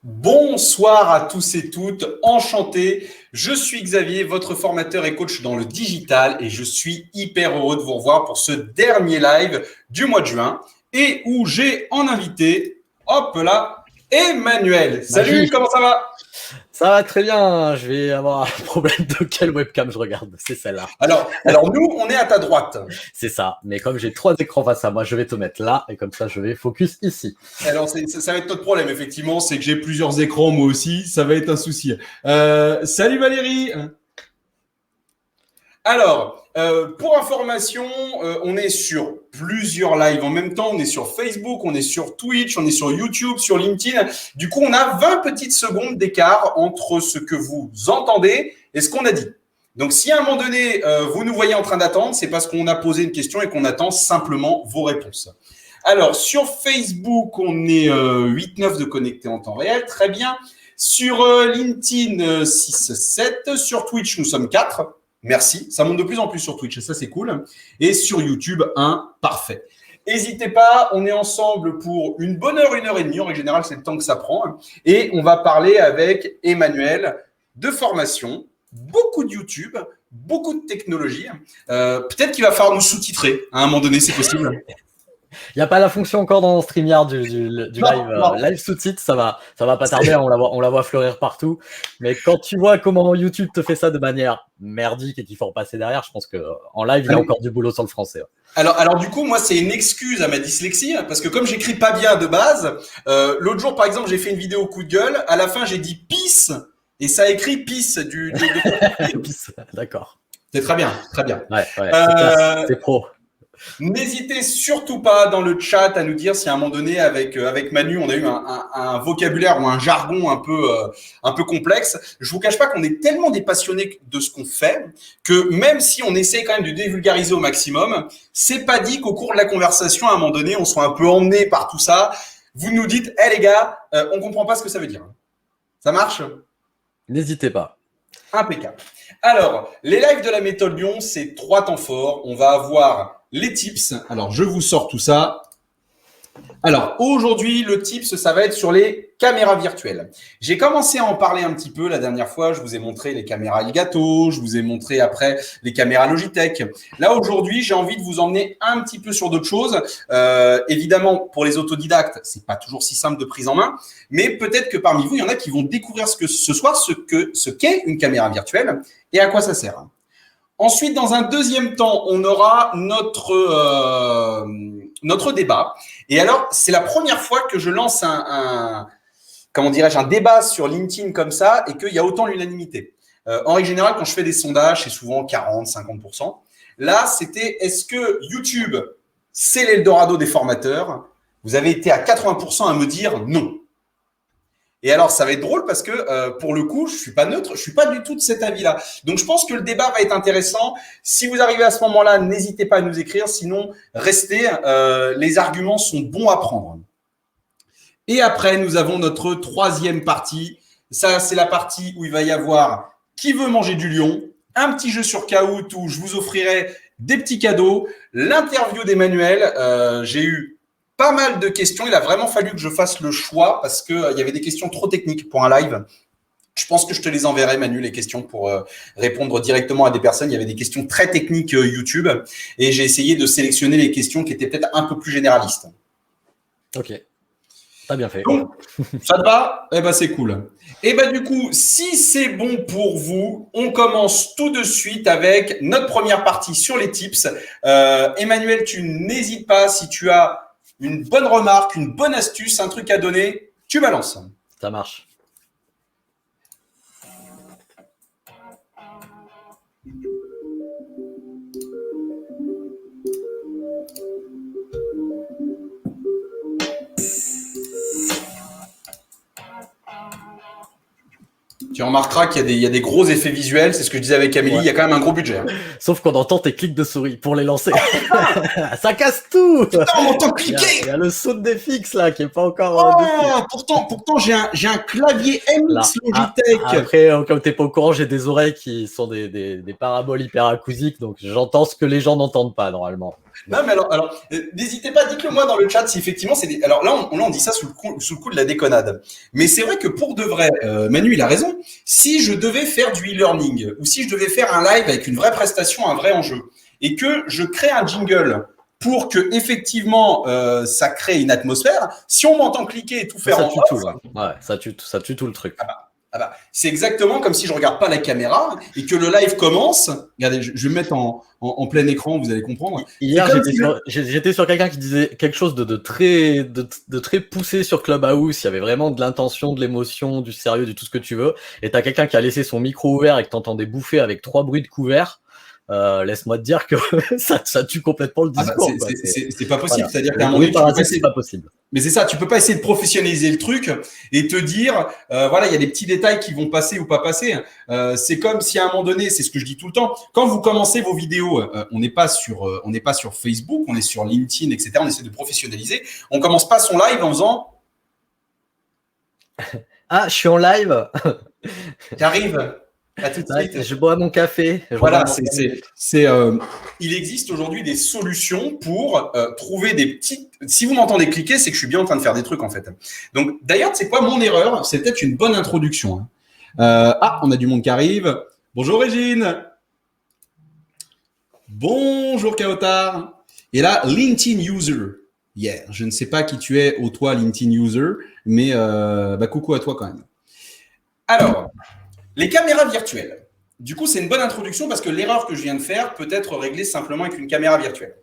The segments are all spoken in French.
Bonsoir à tous et toutes, enchanté. Je suis Xavier, votre formateur et coach dans le digital et je suis hyper heureux de vous revoir pour ce dernier live du mois de juin et où j'ai en invité, hop là, Emmanuel. Salut, comment ça va? Ça va très bien, je vais avoir un problème de quelle webcam je regarde, c'est celle-là. Alors nous, on est à ta droite. C'est ça, mais comme j'ai 3 écrans face à moi, je vais te mettre là et comme ça je vais focus ici. Alors ça va être notre problème, effectivement, c'est que j'ai plusieurs écrans moi aussi, ça va être un souci. Salut Valérie. Alors, pour information, on est sur plusieurs lives en même temps. On est sur Facebook, on est sur Twitch, on est sur YouTube, sur LinkedIn. Du coup, on a 20 petites secondes d'écart entre ce que vous entendez et ce qu'on a dit. Donc, si à un moment donné, vous nous voyez en train d'attendre, c'est parce qu'on a posé une question et qu'on attend simplement vos réponses. Alors, sur Facebook, on est 8-9 de connectés en temps réel. Très bien. Sur LinkedIn, 6-7. Sur Twitch, nous sommes 4. Merci, ça monte de plus en plus sur Twitch et ça c'est cool. Et sur YouTube, parfait. N'hésitez pas, on est ensemble pour une bonne heure, 1h30. En général, c'est le temps que ça prend. Et on va parler avec Emmanuel de formation, beaucoup de YouTube, beaucoup de technologie. Peut-être qu'il va falloir nous sous-titrer à un moment donné, c'est possible. Il n'y a pas la fonction encore dans StreamYard du live sous-titre, ça va pas tarder, on la voit fleurir partout. Mais quand tu vois comment YouTube te fait ça de manière merdique et qu'il faut repasser derrière, je pense qu'en live, il y a encore du boulot sur le français. Ouais. Alors du coup, moi, c'est une excuse à ma dyslexie, parce que comme j'écris pas bien de base, l'autre jour, par exemple, j'ai fait une vidéo coup de gueule, à la fin, j'ai dit « peace » et ça a écrit « peace » Peace, d'accord. C'est très bien, très bien. Ouais, c'est pro. N'hésitez surtout pas dans le chat à nous dire si à un moment donné avec Manu on a eu un vocabulaire ou un jargon un peu complexe. Je vous cache pas qu'on est tellement des passionnés de ce qu'on fait que même si on essaie quand même de dévulgariser au maximum, c'est pas dit qu'au cours de la conversation à un moment donné on soit un peu emmené par tout ça. Vous nous dites, les gars, on comprend pas ce que ça veut dire. Ça marche? N'hésitez pas. Impeccable. Alors, les lives de la méthode Lyon, c'est 3 temps forts. On va avoir les tips. Alors, je vous sors tout ça. Alors, aujourd'hui, le tips, ça va être sur les caméras virtuelles. J'ai commencé à en parler un petit peu la dernière fois. Je vous ai montré les caméras Elgato. Je vous ai montré après les caméras Logitech. Là, aujourd'hui, j'ai envie de vous emmener un petit peu sur d'autres choses. Évidemment, pour les autodidactes, c'est pas toujours si simple de prise en main. Mais peut-être que parmi vous, il y en a qui vont découvrir ce soir ce qu'est une caméra virtuelle et à quoi ça sert. Ensuite, dans un deuxième temps, on aura notre débat. Et alors, c'est la première fois que je lance un débat sur LinkedIn comme ça et qu'il y a autant l'unanimité. En règle générale, quand je fais des sondages, c'est souvent 40, 50%. Là, c'était est-ce que YouTube, c'est l'Eldorado des formateurs? Vous avez été à 80% à me dire non. Et alors, ça va être drôle parce que pour le coup, je suis pas neutre, je suis pas du tout de cet avis-là. Donc, je pense que le débat va être intéressant. Si vous arrivez à ce moment-là, n'hésitez pas à nous écrire. Sinon, restez. Les arguments sont bons à prendre. Et après, nous avons notre troisième partie. Ça, c'est la partie où il va y avoir qui veut manger du lion, un petit jeu sur Kahoot où je vous offrirai des petits cadeaux, l'interview d'Emmanuel. J'ai eu pas mal de questions. Il a vraiment fallu que je fasse le choix parce qu'il y avait des questions trop techniques pour un live. Je pense que je te les enverrai, Manu, les questions pour répondre directement à des personnes. Il y avait des questions très techniques YouTube et j'ai essayé de sélectionner les questions qui étaient peut-être un peu plus généralistes. Ok, t'as bien fait. Donc, ça te va? Eh ben, c'est cool. Et ben, du coup, si c'est bon pour vous, on commence tout de suite avec notre première partie sur les tips. Emmanuel, tu n'hésites pas si tu as une bonne remarque, une bonne astuce, un truc à donner, tu balances. Ça marche. Tu remarqueras qu'il y a des gros effets visuels, c'est ce que je disais avec Amélie, Il y a quand même un gros budget. Sauf qu'on entend tes clics de souris pour les lancer. Ça casse tout. Putain, on entend cliquer. Il y a le saut de FX là qui est pas encore. Pourtant j'ai un clavier MX Logitech. Après, comme t'es pas au courant, j'ai des oreilles qui sont des paraboles hyperacoustiques, donc j'entends ce que les gens n'entendent pas normalement. Non, mais alors n'hésitez pas, dites-le moi dans le chat si effectivement c'est des... Alors là, on dit ça sous le coup de la déconnade. Mais c'est vrai que pour de vrai, Manu, il a raison. Si je devais faire du e-learning ou si je devais faire un live avec une vraie prestation, un vrai enjeu, et que je crée un jingle pour que effectivement ça crée une atmosphère, si on m'entend cliquer et tout faire Ça en tue off, tout, hein. Ouais, ça tue tout le truc. c'est exactement comme si je regarde pas la caméra et que le live commence. Regardez, je vais me mettre en plein écran, vous allez comprendre. Hier, j'étais sur quelqu'un qui disait quelque chose de très poussé sur Clubhouse. Il y avait vraiment de l'intention, de l'émotion, du sérieux, du tout ce que tu veux. Et t'as quelqu'un qui a laissé son micro ouvert et que t'entendais bouffer avec 3 bruits de couverts. Laisse-moi te dire que ça tue complètement le discours. C'est pas possible. Voilà. C'est-à-dire qu'à un moment donné, c'est pas possible. Mais c'est ça, tu peux pas essayer de professionnaliser le truc et te dire, voilà, il y a des petits détails qui vont passer ou pas passer. C'est comme si à un moment donné, c'est ce que je dis tout le temps, quand vous commencez vos vidéos, on n'est pas sur Facebook, on est sur LinkedIn, etc. On essaie de professionnaliser. On commence pas son live en faisant. Ah, je suis en live. J'arrive. À tout de suite. Je bois mon café. Voilà, il existe aujourd'hui des solutions pour trouver des petites. Si vous m'entendez cliquer, c'est que je suis bien en train de faire des trucs en fait. Donc d'ailleurs, c'est quoi mon erreur? C'est peut-être une bonne introduction. On a du monde qui arrive. Bonjour Régine. Bonjour Kaotar. Et là, LinkedIn user. Yeah, je ne sais pas qui tu es, toi LinkedIn user, mais coucou à toi quand même. Alors. Les caméras virtuelles. Du coup, c'est une bonne introduction parce que l'erreur que je viens de faire peut être réglée simplement avec une caméra virtuelle.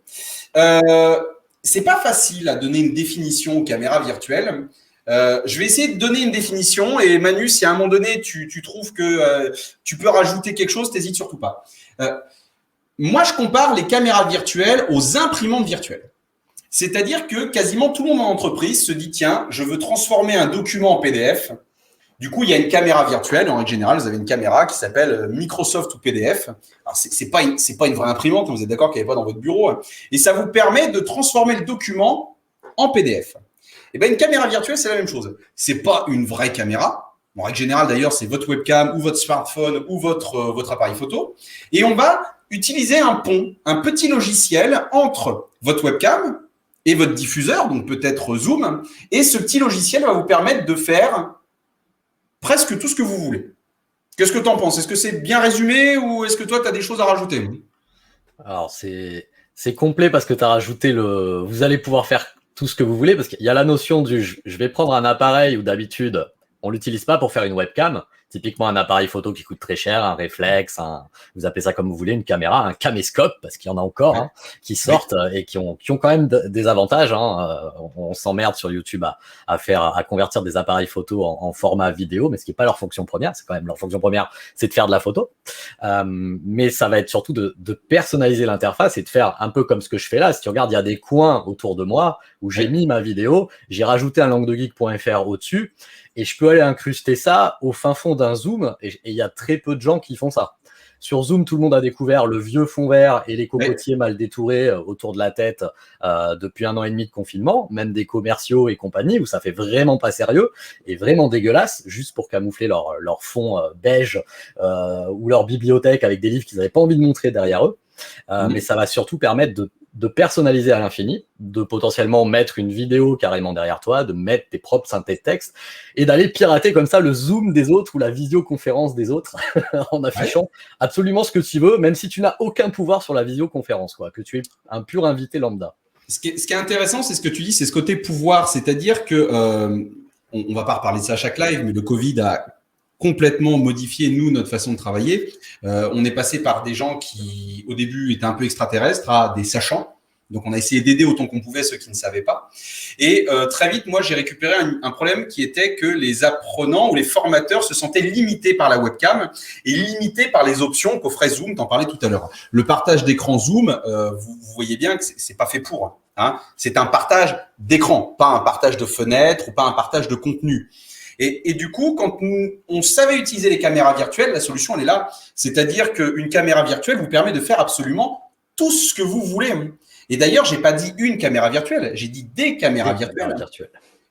C'est pas facile à donner une définition aux caméras virtuelles. Je vais essayer de donner une définition et Manu, si à un moment donné tu trouves que tu peux rajouter quelque chose, t'hésites surtout pas. Moi, je compare les caméras virtuelles aux imprimantes virtuelles. C'est-à-dire que quasiment tout le monde en entreprise se dit tiens, je veux transformer un document en PDF. Du coup, il y a une caméra virtuelle. En règle générale, vous avez une caméra qui s'appelle Microsoft ou PDF. Alors, c'est pas une vraie imprimante. Vous êtes d'accord qu'elle n'est pas dans votre bureau. Et ça vous permet de transformer le document en PDF. Et bien, une caméra virtuelle, c'est la même chose. C'est pas une vraie caméra. En règle générale, d'ailleurs, c'est votre webcam ou votre smartphone ou votre appareil photo. Et on va utiliser un pont, un petit logiciel entre votre webcam et votre diffuseur, donc peut-être Zoom. Et ce petit logiciel va vous permettre de faire presque tout ce que vous voulez. Qu'est-ce que tu en penses? Est-ce que c'est bien résumé ou est-ce que toi, tu as des choses à rajouter? Alors, c'est complet parce que tu as rajouté vous allez pouvoir faire tout ce que vous voulez parce qu'il y a la notion du je vais prendre un appareil où d'habitude, on l'utilise pas pour faire une webcam. Typiquement, un appareil photo qui coûte très cher, un réflexe, vous appelez ça comme vous voulez, une caméra, un caméscope, parce qu'il y en a encore, qui sortent et qui ont quand même des avantages. On s'emmerde sur YouTube à convertir des appareils photo en format vidéo, mais ce qui n'est pas leur fonction première. C'est quand même leur fonction première, c'est de faire de la photo. Mais ça va être surtout de personnaliser l'interface et de faire un peu comme ce que je fais là. Si tu regardes, il y a des coins autour de moi où j'ai mis ma vidéo, j'ai rajouté un languedegeek.fr au-dessus. Et je peux aller incruster ça au fin fond d'un Zoom, et il y a très peu de gens qui font ça. Sur Zoom, tout le monde a découvert le vieux fond vert et les cocotiers mal détourés autour de la tête depuis 1 an et demi de confinement, même des commerciaux et compagnie, où ça fait vraiment pas sérieux et vraiment dégueulasse, juste pour camoufler leur fond beige ou leur bibliothèque avec des livres qu'ils n'avaient pas envie de montrer derrière eux. Mais ça va surtout permettre de personnaliser à l'infini, de potentiellement mettre une vidéo carrément derrière toi, de mettre tes propres synthés de texte et d'aller pirater comme ça le Zoom des autres ou la visioconférence des autres en affichant absolument ce que tu veux, même si tu n'as aucun pouvoir sur la visioconférence, que tu es un pur invité lambda. Ce qui est intéressant, c'est ce que tu dis, c'est ce côté pouvoir, c'est-à-dire que on va pas reparler de ça à chaque live, mais le Covid a complètement modifié, notre façon de travailler. On est passé par des gens qui, au début, étaient un peu extraterrestres à des sachants. Donc, on a essayé d'aider autant qu'on pouvait ceux qui ne savaient pas. Et très vite, moi, j'ai récupéré un problème qui était que les apprenants ou les formateurs se sentaient limités par la webcam et limités par les options qu'offrait Zoom. T'en parlais tout à l'heure. Le partage d'écran Zoom, vous voyez bien que c'est pas fait pour. C'est un partage d'écran, pas un partage de fenêtre ou pas un partage de contenu. Et du coup, quand on savait utiliser les caméras virtuelles, la solution, elle est là. C'est-à-dire qu'une caméra virtuelle vous permet de faire absolument tout ce que vous voulez. Et d'ailleurs, j'ai pas dit une caméra virtuelle, j'ai dit des caméras virtuelles.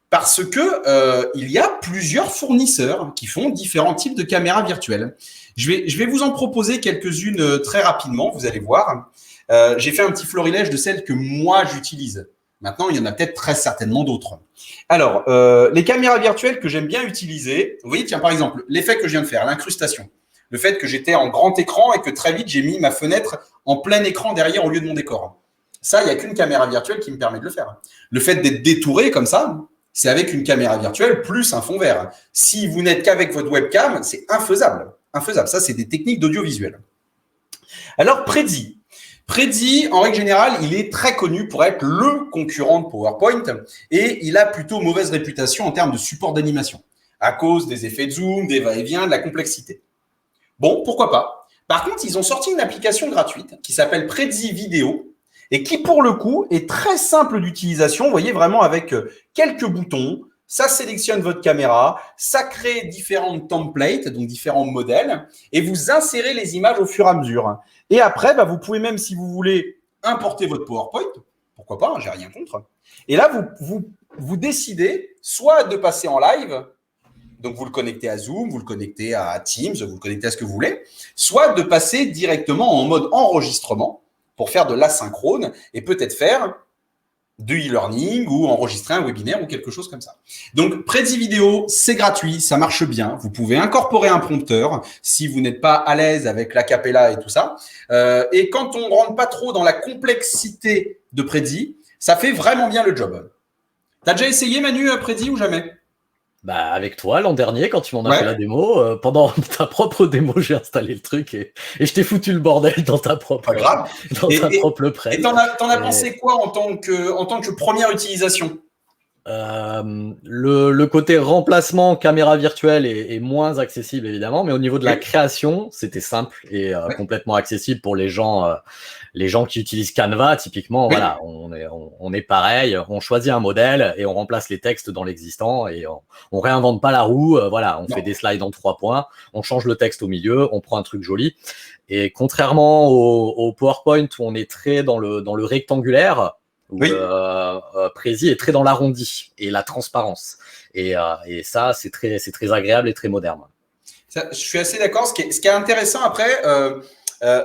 Parce que il y a plusieurs fournisseurs qui font différents types de caméras virtuelles. Je vais vous en proposer quelques-unes très rapidement, vous allez voir. J'ai fait un petit florilège de celles que moi j'utilise. Maintenant, il y en a peut-être très certainement d'autres. Alors, les caméras virtuelles que j'aime bien utiliser, vous voyez, tiens, par exemple, l'effet que je viens de faire, l'incrustation. Le fait que j'étais en grand écran et que très vite, j'ai mis ma fenêtre en plein écran derrière au lieu de mon décor. Ça, il n'y a qu'une caméra virtuelle qui me permet de le faire. Le fait d'être détouré comme ça, c'est avec une caméra virtuelle plus un fond vert. Si vous n'êtes qu'avec votre webcam, c'est infaisable. Infaisable. Ça, c'est des techniques d'audiovisuel. Alors, Prezi. Prezi, en règle générale, il est très connu pour être le concurrent de PowerPoint et il a plutôt mauvaise réputation en termes de support d'animation à cause des effets de zoom, des va-et-vient, de la complexité. Bon, pourquoi pas. Par contre, ils ont sorti une application gratuite qui s'appelle Prezi Vidéo et qui, pour le coup, est très simple d'utilisation. Vous voyez, vraiment avec quelques boutons, ça sélectionne votre caméra, ça crée différents templates, donc différents modèles, et vous insérez les images au fur et à mesure. Et après, vous pouvez même, si vous voulez, importer votre PowerPoint, pourquoi pas, j'ai rien contre. Et là, vous décidez soit de passer en live, donc vous le connectez à Zoom, vous le connectez à Teams, vous le connectez à ce que vous voulez, soit de passer directement en mode enregistrement pour faire de l'asynchrone et peut-être faire de e-learning ou enregistrer un webinaire ou quelque chose comme ça. Donc, Prezi Vidéo, c'est gratuit, ça marche bien. Vous pouvez incorporer un prompteur si vous n'êtes pas à l'aise avec l'acapella et tout ça. Et quand on ne rentre pas trop dans la complexité de Prezi, ça fait vraiment bien le job. T'as déjà essayé, Manu, Prezi ou jamais? Avec toi, l'an dernier, quand tu m'en as fait la démo, pendant ta propre démo, j'ai installé le truc et je t'ai foutu le bordel dans ta propre presse. Et t'en as pensé quoi en tant que première utilisation? Le côté remplacement caméra virtuelle est moins accessible évidemment, mais au niveau de la création, c'était simple et complètement accessible pour les gens qui utilisent Canva typiquement. Voilà, on est pareil, on choisit un modèle et on remplace les textes dans l'existant et on réinvente pas la roue. Voilà, on fait des slides en 3 points, on change le texte au milieu, on prend un truc joli. Et contrairement au PowerPoint où on est très dans le rectangulaire, Prezi est très dans l'arrondi et la transparence. Et ça, c'est très agréable et très moderne. Ça, je suis assez d'accord. Ce qui est intéressant après,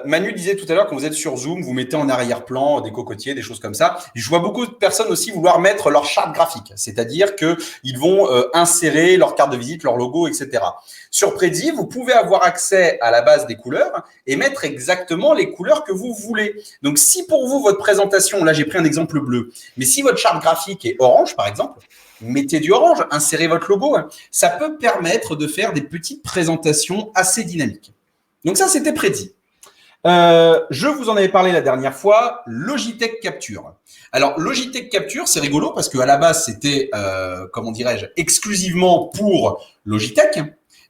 Manu disait tout à l'heure, quand vous êtes sur Zoom, vous mettez en arrière-plan des cocotiers, des choses comme ça. Je vois beaucoup de personnes aussi vouloir mettre leur charte graphique, c'est-à-dire qu'ils vont insérer leur carte de visite, leur logo, etc. Sur Prezi, vous pouvez avoir accès à la base des couleurs et mettre exactement les couleurs que vous voulez. Donc, si pour vous, votre présentation, là, j'ai pris un exemple bleu, mais si votre charte graphique est orange, par exemple, mettez du orange, insérez votre logo. Ça peut permettre de faire des petites présentations assez dynamiques. Donc, ça, c'était Prezi. Je vous en avais parlé la dernière fois, Logitech Capture. Alors, Logitech Capture, c'est rigolo parce qu'à la base, c'était, comment dirais-je, exclusivement pour Logitech.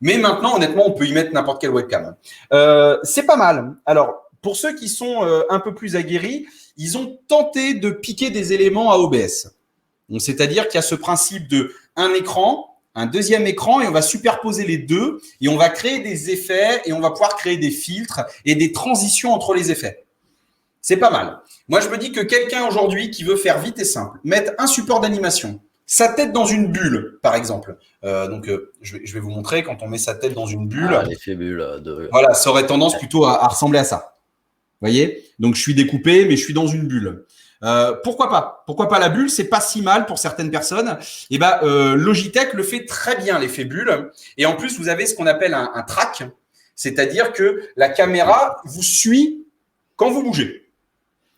Mais maintenant, honnêtement, on peut y mettre n'importe quelle webcam. C'est pas mal. Alors, pour ceux qui sont un peu plus aguerris, ils ont tenté de piquer des éléments à OBS. Donc, c'est-à-dire qu'il y a ce principe de un écran, un deuxième écran et on va superposer les deux et on va créer des effets et on va pouvoir créer des filtres et des transitions entre les effets. C'est pas mal. Moi, je me dis que quelqu'un aujourd'hui qui veut faire vite et simple, mettre un support d'animation, sa tête dans une bulle, par exemple. Je vais vous montrer quand on met sa tête dans une bulle. L'effet bulle. Voilà, ça aurait tendance plutôt à ressembler à ça. Vous voyez? Donc, je suis découpé, mais je suis dans une bulle. Pourquoi pas? Pourquoi pas la bulle? C'est pas si mal pour certaines personnes. Et Logitech le fait très bien, l'effet bulle. Et en plus, vous avez ce qu'on appelle un track, c'est-à-dire que la caméra vous suit quand vous bougez.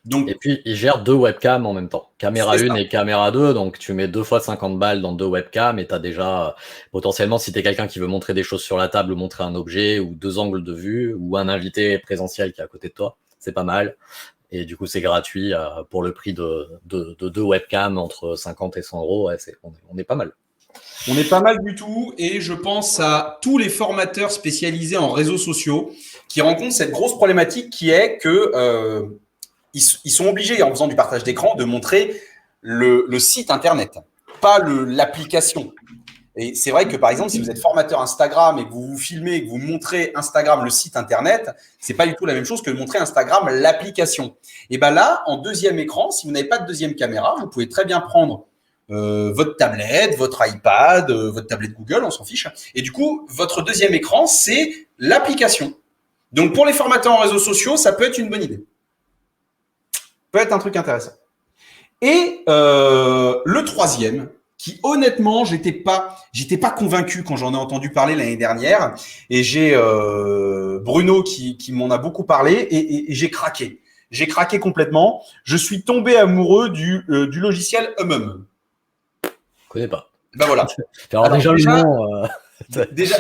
Donc, et puis, il gère 2 webcams en même temps. Caméra 1 et caméra 2. Donc, tu mets 2 fois 50 balles dans 2 webcams et tu as déjà, potentiellement, si tu es quelqu'un qui veut montrer des choses sur la table ou montrer un objet ou 2 angles de vue ou un invité présentiel qui est à côté de toi, c'est pas mal. Et du coup, c'est gratuit pour le prix de 2 webcams entre 50 et 100 euros. Ouais, on est pas mal. On est pas mal du tout. Et je pense à tous les formateurs spécialisés en réseaux sociaux qui rencontrent cette grosse problématique qui est que ils sont obligés, en faisant du partage d'écran, de montrer le site Internet, pas l'application. Et c'est vrai que, par exemple, si vous êtes formateur Instagram et que vous vous filmez et que vous montrez Instagram, le site Internet, c'est pas du tout la même chose que de montrer Instagram, l'application. Et là, en deuxième écran, si vous n'avez pas de deuxième caméra, vous pouvez très bien prendre votre tablette, votre iPad, votre tablette Google, on s'en fiche. Et du coup, votre deuxième écran, c'est l'application. Donc, pour les formateurs en réseaux sociaux, ça peut être une bonne idée. Peut être un truc intéressant. Et le troisième, qui honnêtement, j'étais pas convaincu quand j'en ai entendu parler l'année dernière. Et j'ai Bruno qui m'en a beaucoup parlé et j'ai craqué. J'ai craqué complètement. Je suis tombé amoureux du logiciel Hummum. Je connais pas. Ben voilà. Alors déjà, le nom.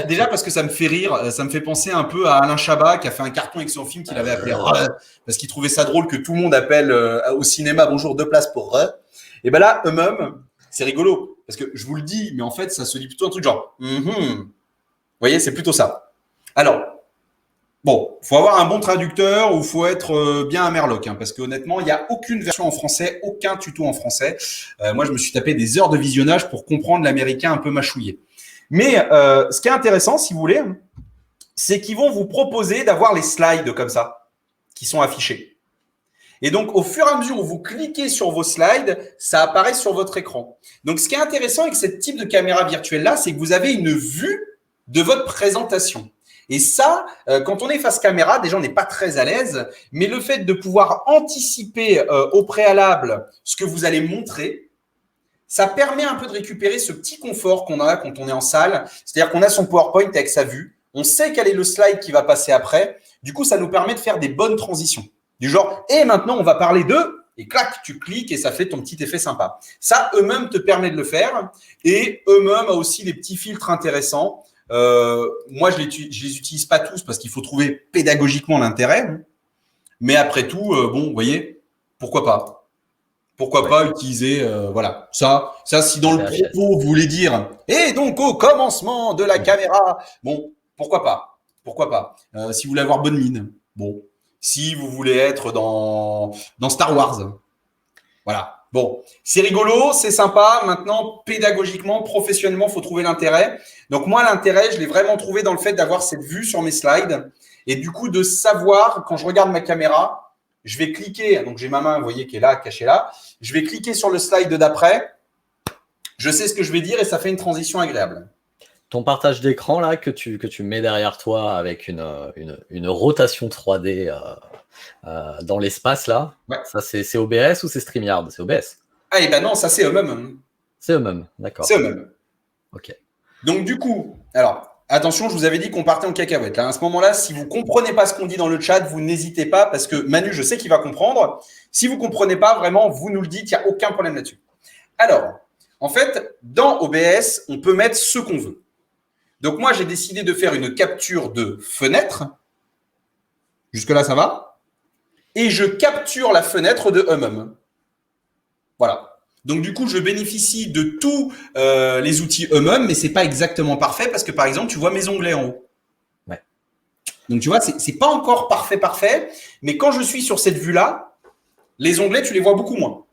Déjà parce que ça me fait rire, ça me fait penser un peu à Alain Chabat qui a fait un carton avec son film qu'il avait appelé Re, parce qu'il trouvait ça drôle que tout le monde appelle au cinéma bonjour 2 places pour Re. Et ben là, Hummum, c'est rigolo parce que je vous le dis, mais en fait ça se dit plutôt un truc genre Vous voyez, c'est plutôt ça. Alors bon, faut avoir un bon traducteur ou faut être bien un merloc, hein, parce que honnêtement, il n'y a aucune version en français, aucun tuto en français. Moi, je me suis tapé des heures de visionnage pour comprendre l'américain un peu mâchouillé. Mais ce qui est intéressant, si vous voulez, c'est qu'ils vont vous proposer d'avoir les slides comme ça, qui sont affichés. Et donc, au fur et à mesure où vous cliquez sur vos slides, ça apparaît sur votre écran. Donc, ce qui est intéressant avec ce type de caméra virtuelle-là, c'est que vous avez une vue de votre présentation. Et ça, quand on est face caméra, déjà, on n'est pas très à l'aise, mais le fait de pouvoir anticiper au préalable ce que vous allez montrer, ça permet un peu de récupérer ce petit confort qu'on a quand on est en salle. C'est-à-dire qu'on a son PowerPoint avec sa vue. On sait quel est le slide qui va passer après. Du coup, ça nous permet de faire des bonnes transitions. Du genre, et maintenant, on va parler de… Et clac, tu cliques et ça fait ton petit effet sympa. Ça, eux-mêmes te permet de le faire. Et eux-mêmes a aussi des petits filtres intéressants. Moi, je les utilise pas tous parce qu'il faut trouver pédagogiquement l'intérêt. Mais après tout, bon, vous voyez, pourquoi pas ? Pourquoi pas utiliser, voilà, ça, si dans le propos, vous voulez dire, et donc au commencement de la caméra, bon, pourquoi pas, si vous voulez avoir bonne mine, bon, si vous voulez être dans Star Wars, voilà, bon, c'est rigolo, c'est sympa, maintenant, pédagogiquement, professionnellement, faut trouver l'intérêt. Donc moi, l'intérêt, je l'ai vraiment trouvé dans le fait d'avoir cette vue sur mes slides, et du coup, de savoir, quand je regarde ma caméra, je vais cliquer, donc j'ai ma main, vous voyez, qui est là, cachée là. Je vais cliquer sur le slide d'après. Je sais ce que je vais dire et ça fait une transition agréable. Ton partage d'écran là que tu mets derrière toi avec une rotation 3D dans l'espace là, ouais. Ça c'est OBS ou c'est StreamYard? C'est OBS. Ah et ben non, ça c'est eux-mêmes. C'est eux-mêmes, d'accord. C'est eux-mêmes. Ok. Donc du coup, alors attention, je vous avais dit qu'on partait en cacahuète. Là, à ce moment-là, si vous comprenez pas ce qu'on dit dans le chat, vous n'hésitez pas parce que Manu, je sais qu'il va comprendre. Si vous comprenez pas, vraiment, vous nous le dites, il n'y a aucun problème là-dessus. Alors, en fait, dans OBS, on peut mettre ce qu'on veut. Donc moi, j'ai décidé de faire une capture de fenêtre. Jusque-là, ça va. Et je capture la fenêtre de Hummum. Voilà. Donc, du coup, je bénéficie de tous les outils Hummum, mais c'est pas exactement parfait parce que, par exemple, tu vois mes onglets en haut. Ouais. Donc, tu vois, c'est pas encore parfait, mais quand je suis sur cette vue-là, les onglets, tu les vois beaucoup moins.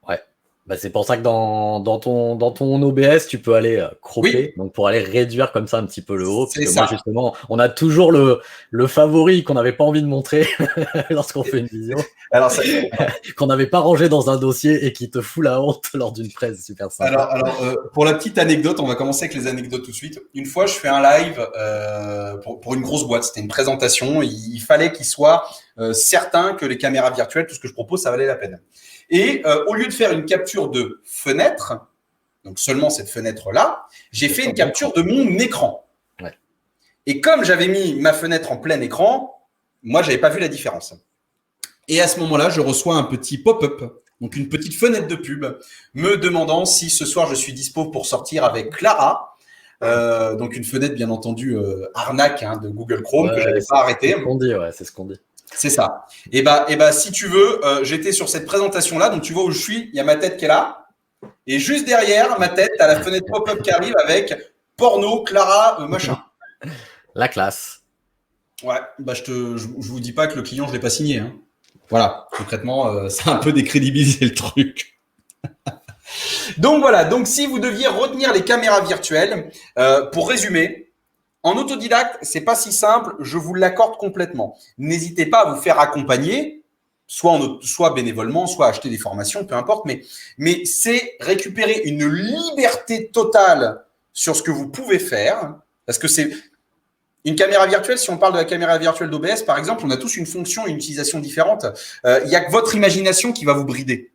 Ouais. Bah, c'est pour ça que dans ton OBS, tu peux aller cropper, donc pour aller réduire comme ça un petit peu le haut. C'est ça. Moi, justement, on a toujours le favori qu'on n'avait pas envie de montrer lorsqu'on fait une vidéo. Alors, ça... qu'on n'avait pas rangé dans un dossier et qui te fout la honte lors d'une presse super sympa. Alors pour la petite anecdote, on va commencer avec les anecdotes tout de suite. Une fois, je fais un live pour une grosse boîte. C'était une présentation. Il fallait qu'il soit certain que les caméras virtuelles, tout ce que je propose, ça valait la peine. Et au lieu de faire une capture de fenêtre, donc seulement cette fenêtre-là, j'ai fait une capture de mon écran. Ouais. Et comme j'avais mis ma fenêtre en plein écran, moi, j'avais pas vu la différence. Et à ce moment-là, je reçois un petit pop-up, donc une petite fenêtre de pub, me demandant si ce soir je suis dispo pour sortir avec Clara. Donc une fenêtre, bien entendu, arnaque de Google Chrome que j'avais pas arrêté. C'est ce qu'on dit, ouais, c'est ce qu'on dit. C'est ça. Et bah, si tu veux, j'étais sur cette présentation-là, donc tu vois où je suis, il y a ma tête qui est là, et juste derrière ma tête, t'as la fenêtre pop-up qui arrive avec porno, Clara, machin. La classe. Ouais, bah je vous dis pas que le client je l'ai pas signé. Hein. Voilà, concrètement, ça a un peu décrédibilisé le truc. Donc voilà, donc si vous deviez retenir les caméras virtuelles, pour résumer, en autodidacte, c'est pas si simple, je vous l'accorde complètement. N'hésitez pas à vous faire accompagner, soit bénévolement, soit acheter des formations, peu importe, mais c'est récupérer une liberté totale sur ce que vous pouvez faire, parce que Une caméra virtuelle, si on parle de la caméra virtuelle d'OBS, par exemple, on a tous une fonction, une utilisation différente. Il n'y a que votre imagination qui va vous brider.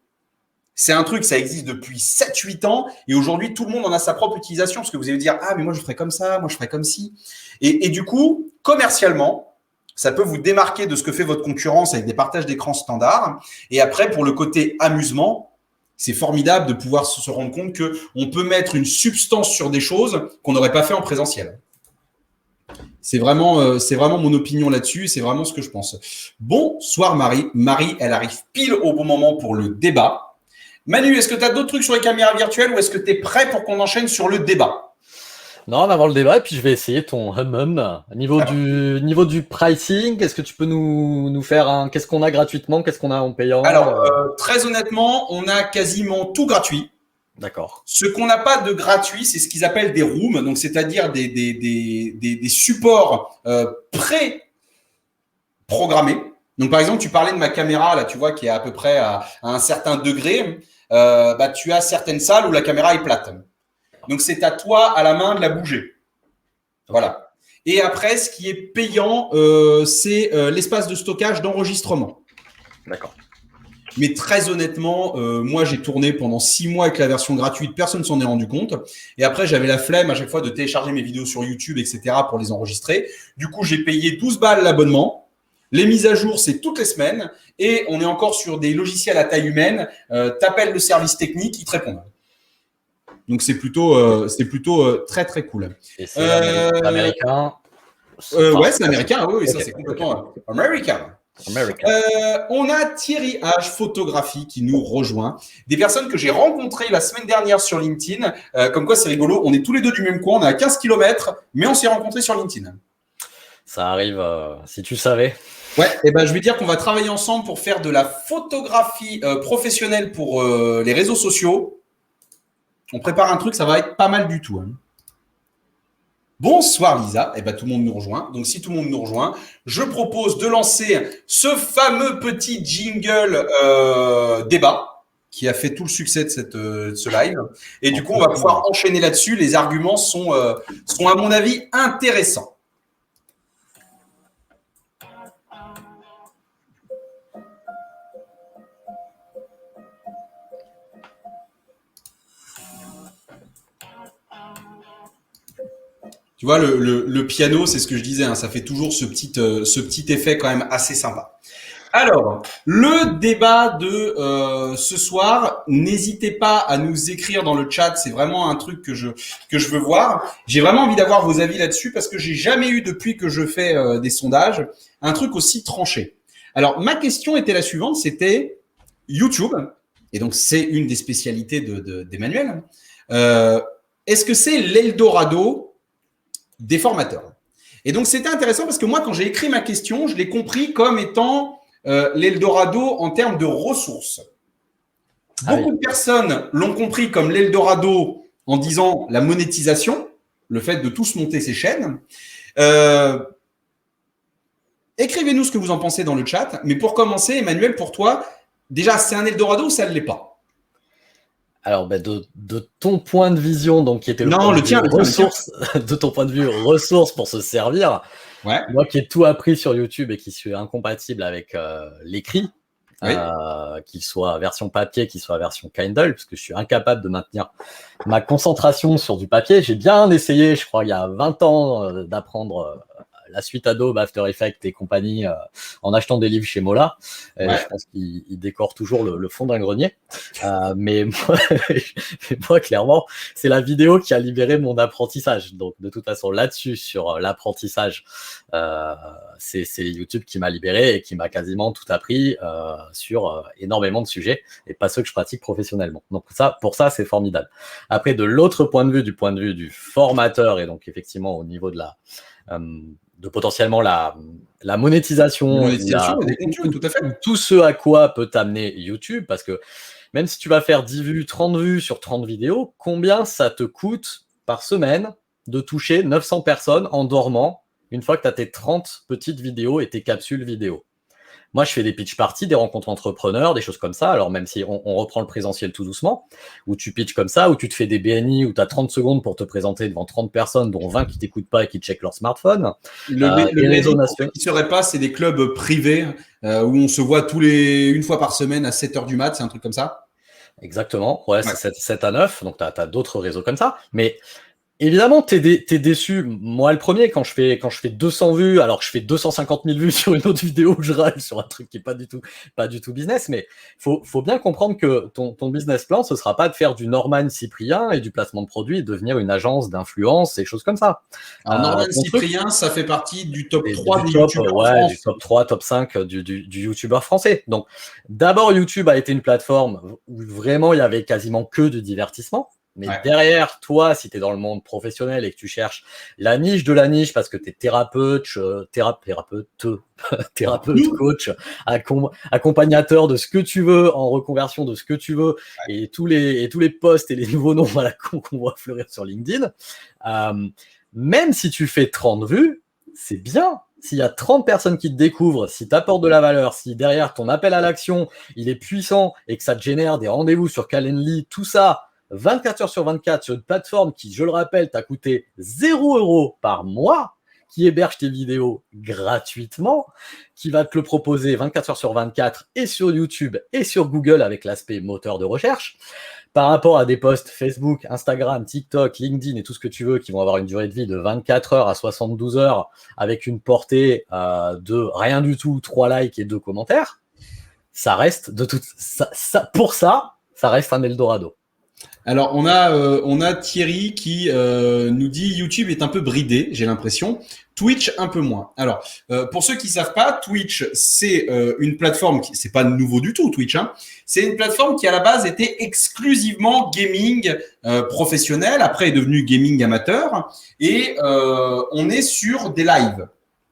C'est un truc, ça existe depuis 7-8 ans et aujourd'hui, tout le monde en a sa propre utilisation parce que vous allez dire « Ah, mais moi, je ferais comme ça, moi, je ferais comme ci. » Et du coup, commercialement, ça peut vous démarquer de ce que fait votre concurrence avec des partages d'écran standards. Et après, pour le côté amusement, c'est formidable de pouvoir se rendre compte qu'on peut mettre une substance sur des choses qu'on n'aurait pas fait en présentiel. C'est vraiment mon opinion là-dessus. C'est vraiment ce que je pense. Bonsoir Marie. Marie, elle arrive pile au bon moment pour le débat. Manu, est-ce que tu as d'autres trucs sur les caméras virtuelles ou est-ce que tu es prêt pour qu'on enchaîne sur le débat? Non, on va voir le débat et puis je vais essayer ton hum. Niveau du pricing, est-ce que tu peux nous faire qu'est-ce qu'on a gratuitement, qu'est-ce qu'on a en payant? Alors, très honnêtement, on a quasiment tout gratuit. D'accord. Ce qu'on n'a pas de gratuit, c'est ce qu'ils appellent des rooms, donc c'est-à-dire des supports pré-programmés. Donc, par exemple, tu parlais de ma caméra, là, tu vois, qui est à peu près à un certain degré. Tu as certaines salles où la caméra est plate. Donc, c'est à toi, à la main, de la bouger. Voilà. Et après, ce qui est payant, c'est l'espace de stockage d'enregistrement. D'accord. Mais très honnêtement, moi, j'ai tourné pendant 6 mois avec la version gratuite. Personne ne s'en est rendu compte. Et après, j'avais la flemme à chaque fois de télécharger mes vidéos sur YouTube, etc. pour les enregistrer. Du coup, j'ai payé 12 balles l'abonnement. Les mises à jour, c'est toutes les semaines. Et on est encore sur des logiciels à taille humaine. T'appelles le service technique, ils te répondent. Donc, c'est plutôt très, très cool. Et c'est américain. Ouais, c'est américain. Oui, okay. Ça, c'est complètement américain. On a Thierry H, photographie, qui nous rejoint. Des personnes que j'ai rencontrées la semaine dernière sur LinkedIn. Comme quoi, c'est rigolo. On est tous les deux du même coin. On est à 15 km, mais on s'est rencontrés sur LinkedIn. Ça arrive, si tu savais. Ouais, et ben, je vais dire qu'on va travailler ensemble pour faire de la photographie professionnelle pour les réseaux sociaux. On prépare un truc, ça va être pas mal du tout. Hein. Bonsoir Lisa, eh ben, tout le monde nous rejoint. Donc si tout le monde nous rejoint, je propose de lancer ce fameux petit jingle débat qui a fait tout le succès de ce live. Et du coup, on va pouvoir enchaîner là-dessus. Les arguments sont à mon avis intéressants. Tu vois, le piano, c'est ce que je disais, hein, ça fait toujours ce petit effet quand même assez sympa. Alors, le débat de ce soir, n'hésitez pas à nous écrire dans le chat, c'est vraiment un truc que je veux voir. J'ai vraiment envie d'avoir vos avis là-dessus parce que j'ai jamais eu, depuis que je fais des sondages, un truc aussi tranché. Alors, ma question était la suivante, c'était YouTube, et donc c'est une des spécialités d'Emmanuel. Est-ce que c'est l'Eldorado des formateurs? Et donc, c'était intéressant parce que moi, quand j'ai écrit ma question, je l'ai compris comme étant l'Eldorado en termes de ressources. Beaucoup de personnes l'ont compris comme l'Eldorado en disant la monétisation, le fait de tous monter ces chaînes. Écrivez-nous ce que vous en pensez dans le chat. Mais pour commencer, Emmanuel, pour toi, déjà, c'est un Eldorado ou ça ne l'est pas? Alors, de ton point de vision, donc qui était le tien, de ton point de vue, ressources pour se servir. Ouais. Moi qui ai tout appris sur YouTube et qui suis incompatible avec l'écrit, oui. Qu'il soit version papier, qu'il soit version Kindle, parce que je suis incapable de maintenir ma concentration sur du papier. J'ai bien essayé, je crois, il y a 20 ans, d'apprendre la suite Adobe, After Effects et compagnie en achetant des livres chez Mola. Ouais. Je pense qu'il décore toujours le fond d'un grenier. Mais moi, clairement, c'est la vidéo qui a libéré mon apprentissage. Donc, de toute façon, là-dessus, sur l'apprentissage, c'est YouTube qui m'a libéré et qui m'a quasiment tout appris sur énormément de sujets et pas ceux que je pratique professionnellement. Donc, pour ça, c'est formidable. Après, de l'autre point de vue, du point de vue du formateur et donc, effectivement, au niveau de potentiellement la monétisation, des contenus, tout à fait. Tout ce à quoi peut t'amener YouTube, parce que même si tu vas faire 10 vues, 30 vues sur 30 vidéos, combien ça te coûte par semaine de toucher 900 personnes en dormant une fois que tu as tes 30 petites vidéos et tes capsules vidéo? Moi, je fais des pitch parties, des rencontres entrepreneurs, des choses comme ça. Alors, même si on reprend le présentiel tout doucement, où tu pitches comme ça, où tu te fais des BNI, où tu as 30 secondes pour te présenter devant 30 personnes, dont 20 qui t'écoutent pas et qui checkent leur smartphone. Le BNI, pour ceux qui ne sauraient pas, c'est des clubs privés où on se voit une fois par semaine à 7h du mat, c'est un truc comme ça? Exactement, ouais. C'est 7 à 9, donc tu as d'autres réseaux comme ça. Mais évidemment, t'es déçu. Moi, le premier, quand je fais 200 vues, alors que je fais 250 000 vues sur une autre vidéo où je râle sur un truc qui est pas du tout business, mais faut bien comprendre que ton business plan, ce sera pas de faire du Norman Cyprien et du placement de produits et devenir une agence d'influence et choses comme ça. Alors, Norman Cyprien, ça fait partie du top 3 des youtubeurs en ouais, France. du top 3, top 5 du youtubeur français. Donc, d'abord, YouTube a été une plateforme où vraiment il y avait quasiment que du divertissement. Mais derrière, toi, si tu es dans le monde professionnel et que tu cherches la niche de la niche parce que tu es thérapeute, coach, accompagnateur de ce que tu veux, en reconversion de ce que tu veux, et tous les posts et les nouveaux noms qu'on voit fleurir sur LinkedIn, même si tu fais 30 vues, c'est bien. S'il y a 30 personnes qui te découvrent, si tu apportes de la valeur, si derrière ton appel à l'action, il est puissant et que ça te génère des rendez-vous sur Calendly, tout ça, 24 heures sur 24 sur une plateforme qui, je le rappelle, t'a coûté 0 € par mois, qui héberge tes vidéos gratuitement, qui va te le proposer 24 heures sur 24 et sur YouTube et sur Google avec l'aspect moteur de recherche, par rapport à des posts Facebook, Instagram, TikTok, LinkedIn et tout ce que tu veux qui vont avoir une durée de vie de 24 heures à 72 heures avec une portée de rien du tout, 3 likes et 2 commentaires, ça reste pour ça reste un Eldorado. Alors, on a Thierry qui nous dit YouTube est un peu bridé, j'ai l'impression. Twitch un peu moins. Alors, pour ceux qui savent pas, Twitch c'est une plateforme c'est pas nouveau du tout, Twitch. Hein. C'est une plateforme qui à la base était exclusivement gaming professionnel, après est devenu gaming amateur, et on est sur des lives.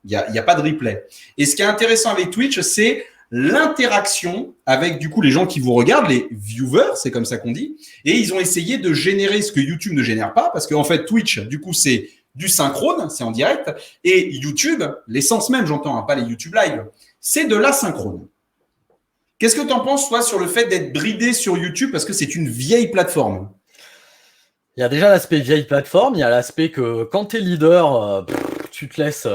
Il y a pas de replay. Et ce qui est intéressant avec Twitch, c'est l'interaction avec du coup les gens qui vous regardent, les viewers, c'est comme ça qu'on dit, et ils ont essayé de générer ce que YouTube ne génère pas, parce qu'en fait Twitch, du coup, c'est du synchrone, c'est en direct, et YouTube, l'essence même, j'entends, hein, pas les YouTube Live, c'est de l'asynchrone. Qu'est-ce que tu en penses, toi, sur le fait d'être bridé sur YouTube, parce que c'est une vieille plateforme? Il y a déjà l'aspect vieille plateforme, il y a l'aspect que quand tu es leader, tu te laisses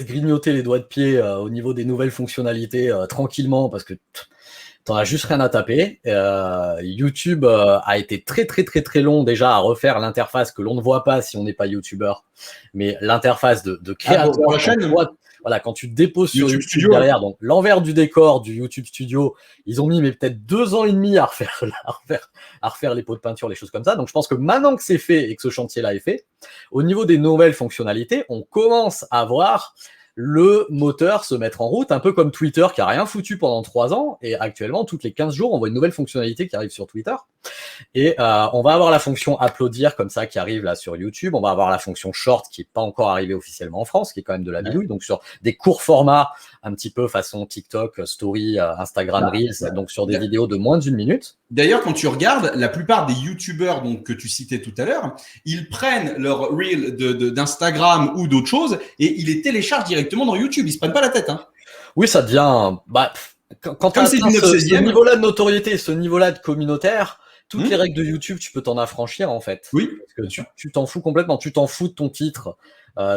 grignoter les doigts de pied au niveau des nouvelles fonctionnalités tranquillement parce que t'en as juste rien à taper. YouTube a été très très très très long déjà à refaire l'interface que l'on ne voit pas si on n'est pas YouTuber, mais l'interface de créateur. Pour la chaîne. Voilà, quand tu te déposes sur YouTube derrière, donc l'envers du décor du YouTube Studio, ils ont mis mais peut-être 2 ans et demi à refaire les pots de peinture, les choses comme ça. Donc je pense que maintenant que c'est fait et que ce chantier-là est fait, au niveau des nouvelles fonctionnalités, on commence à voir le moteur se mettre en route, un peu comme Twitter qui a rien foutu pendant 3 ans, et actuellement, toutes les 15 jours, on voit une nouvelle fonctionnalité qui arrive sur Twitter. Et on va avoir la fonction applaudir comme ça qui arrive là sur YouTube. On va avoir la fonction short qui est pas encore arrivée officiellement en France, qui est quand même de la bidouille. Donc sur des courts formats, un petit peu façon TikTok, Story, Instagram Reels, donc sur des vidéos de moins d'1 minute. D'ailleurs, quand tu regardes, la plupart des YouTubeurs donc que tu citais tout à l'heure, ils prennent leur reel d'Instagram ou d'autres choses et ils les téléchargent directement dans YouTube. Ils se prennent pas la tête. Hein. Oui, ça devient quand tu as ce niveau-là de notoriété, ce niveau-là de communautaire. Toutes les règles de YouTube, tu peux t'en affranchir en fait. Oui. Parce que tu t'en fous complètement. Tu t'en fous de ton titre,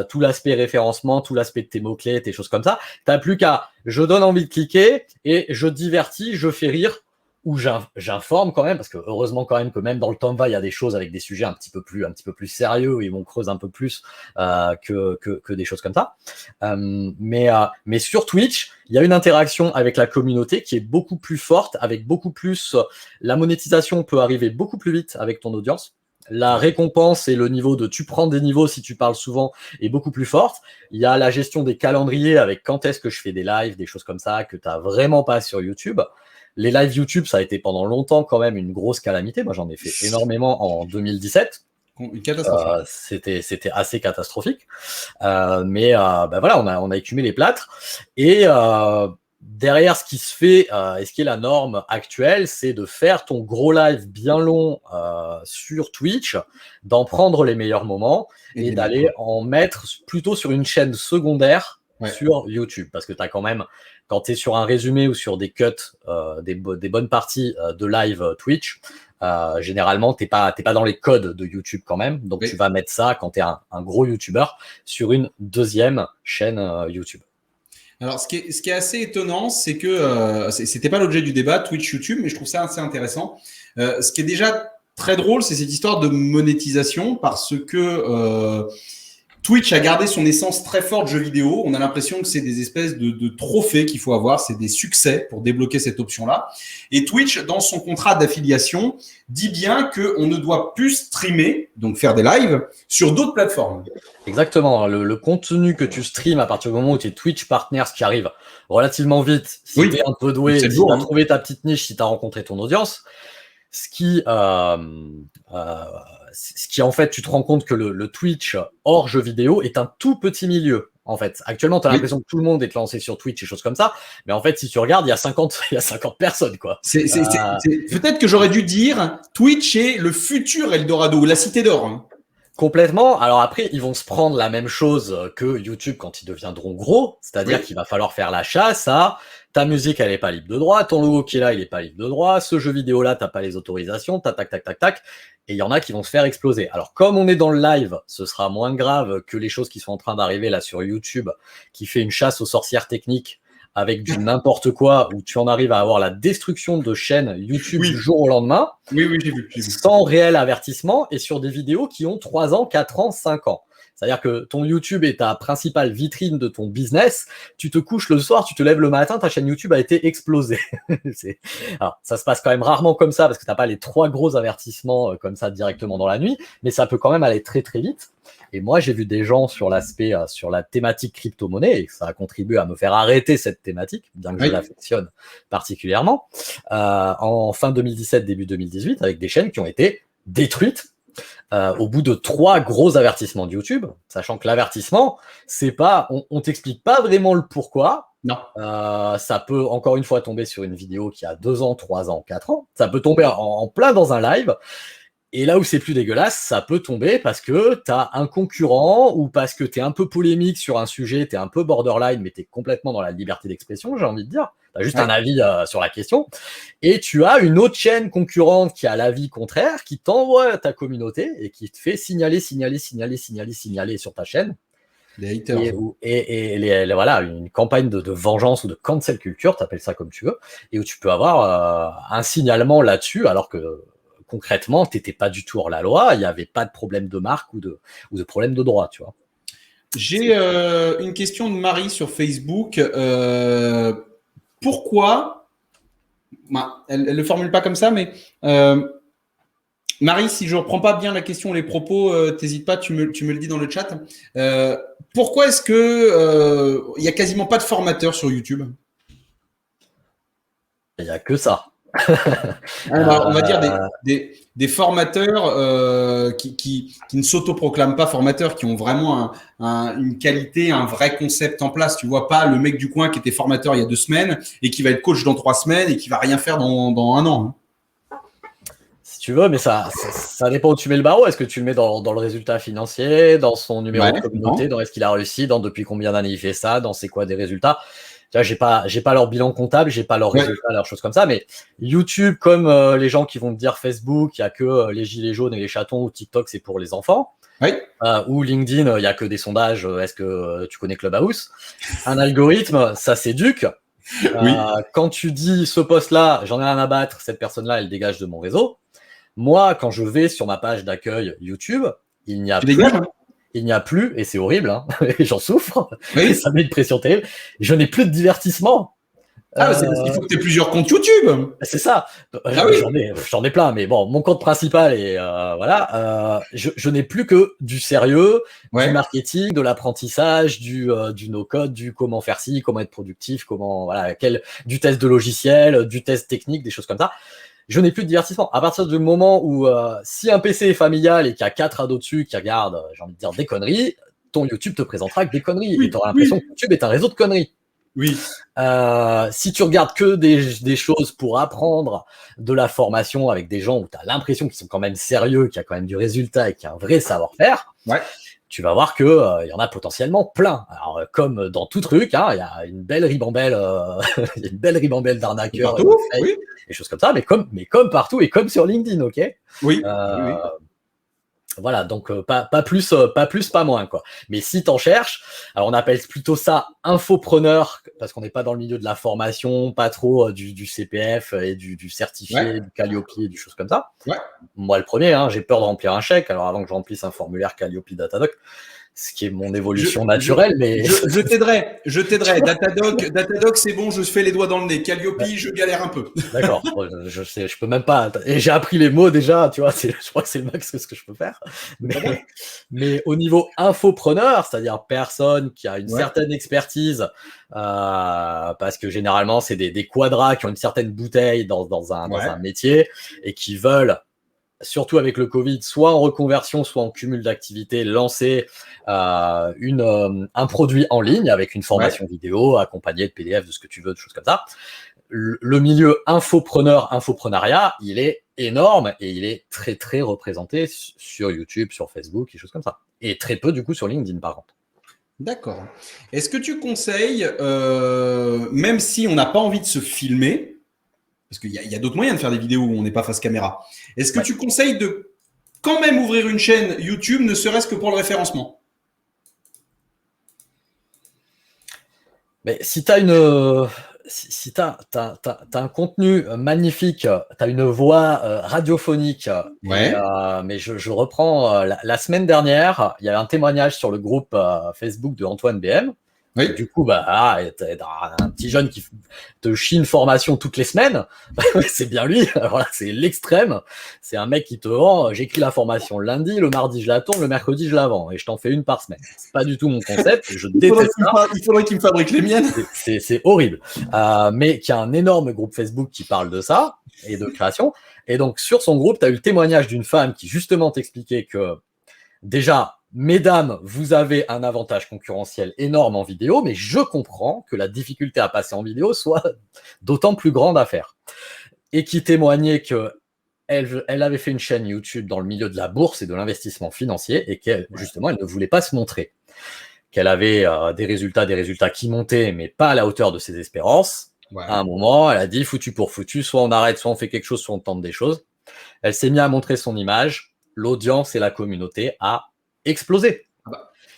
tout l'aspect référencement, tout l'aspect de tes mots-clés, tes choses comme ça. T'as plus qu'à je donne envie de cliquer et je divertis, je fais rire ou j'informe quand même, parce que heureusement quand même que même dans le Canva, il y a des choses avec des sujets un petit peu plus sérieux où ils vont creuser un peu plus que des choses comme ça. Mais sur Twitch, il y a une interaction avec la communauté qui est beaucoup plus forte, avec beaucoup plus la monétisation peut arriver beaucoup plus vite avec ton audience. La récompense et le niveau de tu prends des niveaux si tu parles souvent est beaucoup plus forte. Il y a la gestion des calendriers avec quand est-ce que je fais des lives, des choses comme ça que tu n'as vraiment pas sur YouTube. Les lives YouTube, ça a été pendant longtemps quand même une grosse calamité. Moi, j'en ai fait énormément en 2017. Une catastrophe. C'était assez catastrophique. Mais voilà, on a écumé les plâtres. Et derrière, ce qui se fait et ce qui est la norme actuelle, c'est de faire ton gros live bien long sur Twitch, d'en prendre les meilleurs moments et d'aller en mettre plutôt sur une chaîne secondaire sur YouTube. Parce que tu as quand même, quand tu es sur un résumé ou sur des cuts, des bonnes parties de live Twitch, généralement, t'es pas dans les codes de YouTube quand même. Donc, tu vas mettre ça quand tu es un gros YouTuber sur une deuxième chaîne YouTube. Alors, ce qui est assez étonnant, c'est que c'était pas l'objet du débat Twitch-YouTube, mais je trouve ça assez intéressant. Ce qui est déjà très drôle, c'est cette histoire de monétisation parce que Twitch a gardé son essence très forte jeu vidéo. On a l'impression que c'est des espèces de trophées qu'il faut avoir, c'est des succès pour débloquer cette option-là. Et Twitch, dans son contrat d'affiliation, dit bien qu'on ne doit plus streamer, donc faire des lives, sur d'autres plateformes. Exactement. Le contenu que tu streams à partir du moment où tu es Twitch Partner, ce qui arrive relativement vite, si tu es un peu doué, si tu as trouvé ta petite niche, si tu as rencontré ton audience, ce qui en fait, tu te rends compte que le Twitch hors jeu vidéo est un tout petit milieu. En fait, actuellement, tu as l'impression que tout le monde est lancé sur Twitch et choses comme ça. Mais en fait, si tu regardes, il y a 50 personnes, quoi. Peut-être que j'aurais dû dire Twitch est le futur Eldorado, la cité d'or. Hein. Complètement. Alors après, ils vont se prendre la même chose que YouTube quand ils deviendront gros. C'est-à-dire qu'il va falloir faire la chasse à ta musique, elle est pas libre de droit. Ton logo qui est là, il est pas libre de droit. Ce jeu vidéo-là, t'as pas les autorisations. Tac, tac, tac, tac, tac. Et il y en a qui vont se faire exploser. Alors, comme on est dans le live, ce sera moins grave que les choses qui sont en train d'arriver là sur YouTube, qui fait une chasse aux sorcières techniques avec du n'importe quoi, où tu en arrives à avoir la destruction de chaînes YouTube du jour au lendemain, j'ai vu. Sans réel avertissement, et sur des vidéos qui ont 3 ans, 4 ans, 5 ans. C'est-à-dire que ton YouTube est ta principale vitrine de ton business. Tu te couches le soir, tu te lèves le matin, ta chaîne YouTube a été explosée. Alors, ça se passe quand même rarement comme ça parce que t'as pas les 3 gros avertissements comme ça directement dans la nuit, mais ça peut quand même aller très très vite. Et moi, j'ai vu des gens sur l'aspect, sur la thématique crypto-monnaie, et ça a contribué à me faire arrêter cette thématique, bien que je l'affectionne particulièrement, en fin 2017, début 2018, avec des chaînes qui ont été détruites au bout de 3 gros avertissements de YouTube, sachant que l'avertissement, c'est pas, on t'explique pas vraiment le pourquoi. Non. Ça peut encore une fois tomber sur une vidéo qui a 2 ans, 3 ans, 4 ans. Ça peut tomber en plein dans un live. Et là où c'est plus dégueulasse, ça peut tomber parce que tu as un concurrent ou parce que tu es un peu polémique sur un sujet, tu es un peu borderline, mais tu es complètement dans la liberté d'expression, j'ai envie de dire. Tu as juste un avis sur la question. Et tu as une autre chaîne concurrente qui a l'avis contraire, qui t'envoie à ta communauté et qui te fait signaler sur ta chaîne. Les haters. Voilà, une campagne de vengeance ou de cancel culture, tu appelles ça comme tu veux, et où tu peux avoir un signalement là-dessus, alors que concrètement, tu n'étais pas du tout hors la loi, il n'y avait pas de problème de marque ou de problème de droit, tu vois. J'ai une question de Marie sur Facebook. Pourquoi elle ne le formule pas comme ça, mais Marie, si je ne reprends pas bien la question, les propos, t'hésites pas, tu me le dis dans le chat. Pourquoi est-ce que il n'y a quasiment pas de formateurs sur YouTube? Il n'y a que ça. On va dire des formateurs qui ne s'autoproclament pas formateurs, qui ont vraiment une qualité, un vrai concept en place. Tu vois pas le mec du coin qui était formateur il y a 2 semaines et qui va être coach dans 3 semaines et qui va rien faire dans 1 an. Si tu veux, mais ça dépend où tu mets le barreau. Est-ce que tu le mets dans le résultat financier, dans son numéro de communauté, dans est-ce qu'il a réussi, dans depuis combien d'années il fait ça, dans c'est quoi des résultats? J'ai pas leur bilan comptable, j'ai pas leurs résultats, leurs choses comme ça, mais YouTube, comme les gens qui vont te dire Facebook, il y a que les gilets jaunes et les chatons, ou TikTok, c'est pour les enfants. Ou LinkedIn, il y a que des sondages, est-ce que tu connais Clubhouse? Un algorithme, ça s'éduque. Quand tu dis ce poste-là, j'en ai rien à battre, cette personne-là, elle dégage de mon réseau. Moi, quand je vais sur ma page d'accueil YouTube, il n'y a plus, et c'est horrible, hein, et j'en souffre, et ça met une pression terrible, je n'ai plus de divertissement. C'est parce qu'il faut que tu aies plusieurs comptes YouTube. C'est ça. J'en ai plein, mais bon, mon compte principal est je n'ai plus que du sérieux, du marketing, de l'apprentissage, du no-code, du comment faire ci, comment être productif, du test de logiciel, du test technique, des choses comme ça. Je n'ai plus de divertissement. À partir du moment où si un PC est familial et qu'il y a 4 ados dessus qui regardent, j'ai envie de dire, des conneries, ton YouTube te présentera que des conneries. Et tu auras l'impression que YouTube est un réseau de conneries. Si tu regardes que des choses pour apprendre de la formation avec des gens où tu as l'impression qu'ils sont quand même sérieux, qu'il y a quand même du résultat et qu'il y a un vrai savoir-faire, tu vas voir que il y en a potentiellement plein. Alors, comme dans tout truc, hein, il y a une belle ribambelle, il y a une belle ribambelle d'arnaqueurs et de fake, oui. des choses comme ça, mais comme partout et comme sur LinkedIn, ok. Oui. Euh, Voilà, donc pas plus, pas moins, quoi. Mais si t'en cherches, alors on appelle plutôt ça infopreneur, parce qu'on n'est pas dans le milieu de la formation, pas trop du CPF et du certifié, du Calliope, du choses comme ça. Ouais. Moi, le premier, hein, j'ai peur de remplir un chèque. Alors avant que je remplisse un formulaire Calliope Datadoc, ce qui est mon évolution naturelle, mais je t'aiderai. Datadoc, c'est bon, je fais les doigts dans le nez. Calliope, je galère un peu. D'accord, je sais, je peux même pas. Et j'ai appris les mots déjà, tu vois. Je crois que c'est le max que ce que je peux faire. Mais au niveau infopreneur, c'est-à-dire personne qui a une certaine expertise, parce que généralement c'est des quadras qui ont une certaine bouteille dans un métier et qui veulent, surtout avec le Covid, soit en reconversion, soit en cumul d'activités, lancer un produit en ligne avec une formation vidéo accompagnée de PDF, de ce que tu veux, de choses comme ça. Le milieu infopreneuriat, il est énorme et il est très, très représenté sur YouTube, sur Facebook, et choses comme ça. Et très peu, du coup, sur LinkedIn, par contre. D'accord. Est-ce que tu conseilles, même si on n'a pas envie de se filmer, parce qu'il y a d'autres moyens de faire des vidéos où on n'est pas face caméra, est-ce que tu conseilles de quand même ouvrir une chaîne YouTube, ne serait-ce que pour le référencement? Mais si tu as si t'as un contenu magnifique, tu as une voix radiophonique, mais je reprends la semaine dernière, il y avait un témoignage sur le groupe Facebook de Antoine BM. Oui. Du coup, t'as un petit jeune qui te chie une formation toutes les semaines. C'est bien lui. Voilà, c'est l'extrême. C'est un mec qui te vend, j'écris la formation le lundi, le mardi je la tourne, le mercredi je la vends et je t'en fais une par semaine. C'est pas du tout mon concept. Je déteste ça. Il faudrait qu'il me fabrique les miennes. C'est horrible. Mais qu'il y a un énorme groupe Facebook qui parle de ça et de création. Et donc, sur son groupe, tu as eu le témoignage d'une femme qui justement t'expliquait que déjà, mesdames, vous avez un avantage concurrentiel énorme en vidéo, mais je comprends que la difficulté à passer en vidéo soit d'autant plus grande à faire. Et qui témoignait que elle avait fait une chaîne YouTube dans le milieu de la bourse et de l'investissement financier et qu'elle, justement, elle ne voulait pas se montrer. Qu'elle avait des résultats qui montaient, mais pas à la hauteur de ses espérances. À un moment, elle a dit foutu pour foutu, soit on arrête, soit on fait quelque chose, soit on tente des choses. Elle s'est mise à montrer son image. L'audience et la communauté a explosé.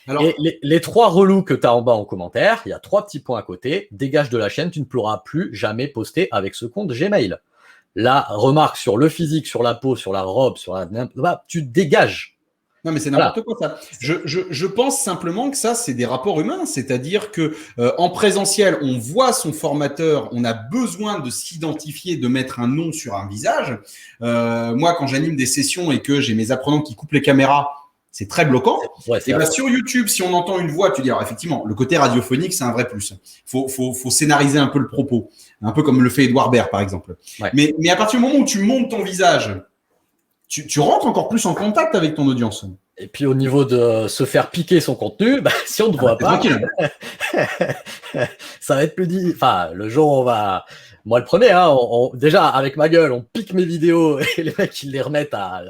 Alors, et les trois relous que tu as en bas en commentaire, il y a 3 petits points à côté. Dégage de la chaîne, tu ne pourras plus jamais poster avec ce compte Gmail. La remarque sur le physique, sur la peau, sur la robe, sur la... tu dégages. Non, mais c'est n'importe quoi ça. Je pense simplement que ça, c'est des rapports humains. C'est-à-dire que en présentiel, on voit son formateur, on a besoin de s'identifier, de mettre un nom sur un visage. Moi, quand j'anime des sessions et que j'ai mes apprenants qui coupent les caméras, c'est très bloquant. Et bah, sur YouTube, si on entend une voix, tu dis alors effectivement, le côté radiophonique, c'est un vrai plus. Faut scénariser un peu le propos, un peu comme le fait Edouard Baird par exemple. Mais à partir du moment où tu montes ton visage, tu rentres encore plus en contact avec ton audience. Et puis au niveau de se faire piquer son contenu, si on ne te voit pas, ça va être plus difficile. Enfin, le jour où on va... Moi, le premier, hein, déjà, avec ma gueule, on pique mes vidéos et les mecs, ils les remettent à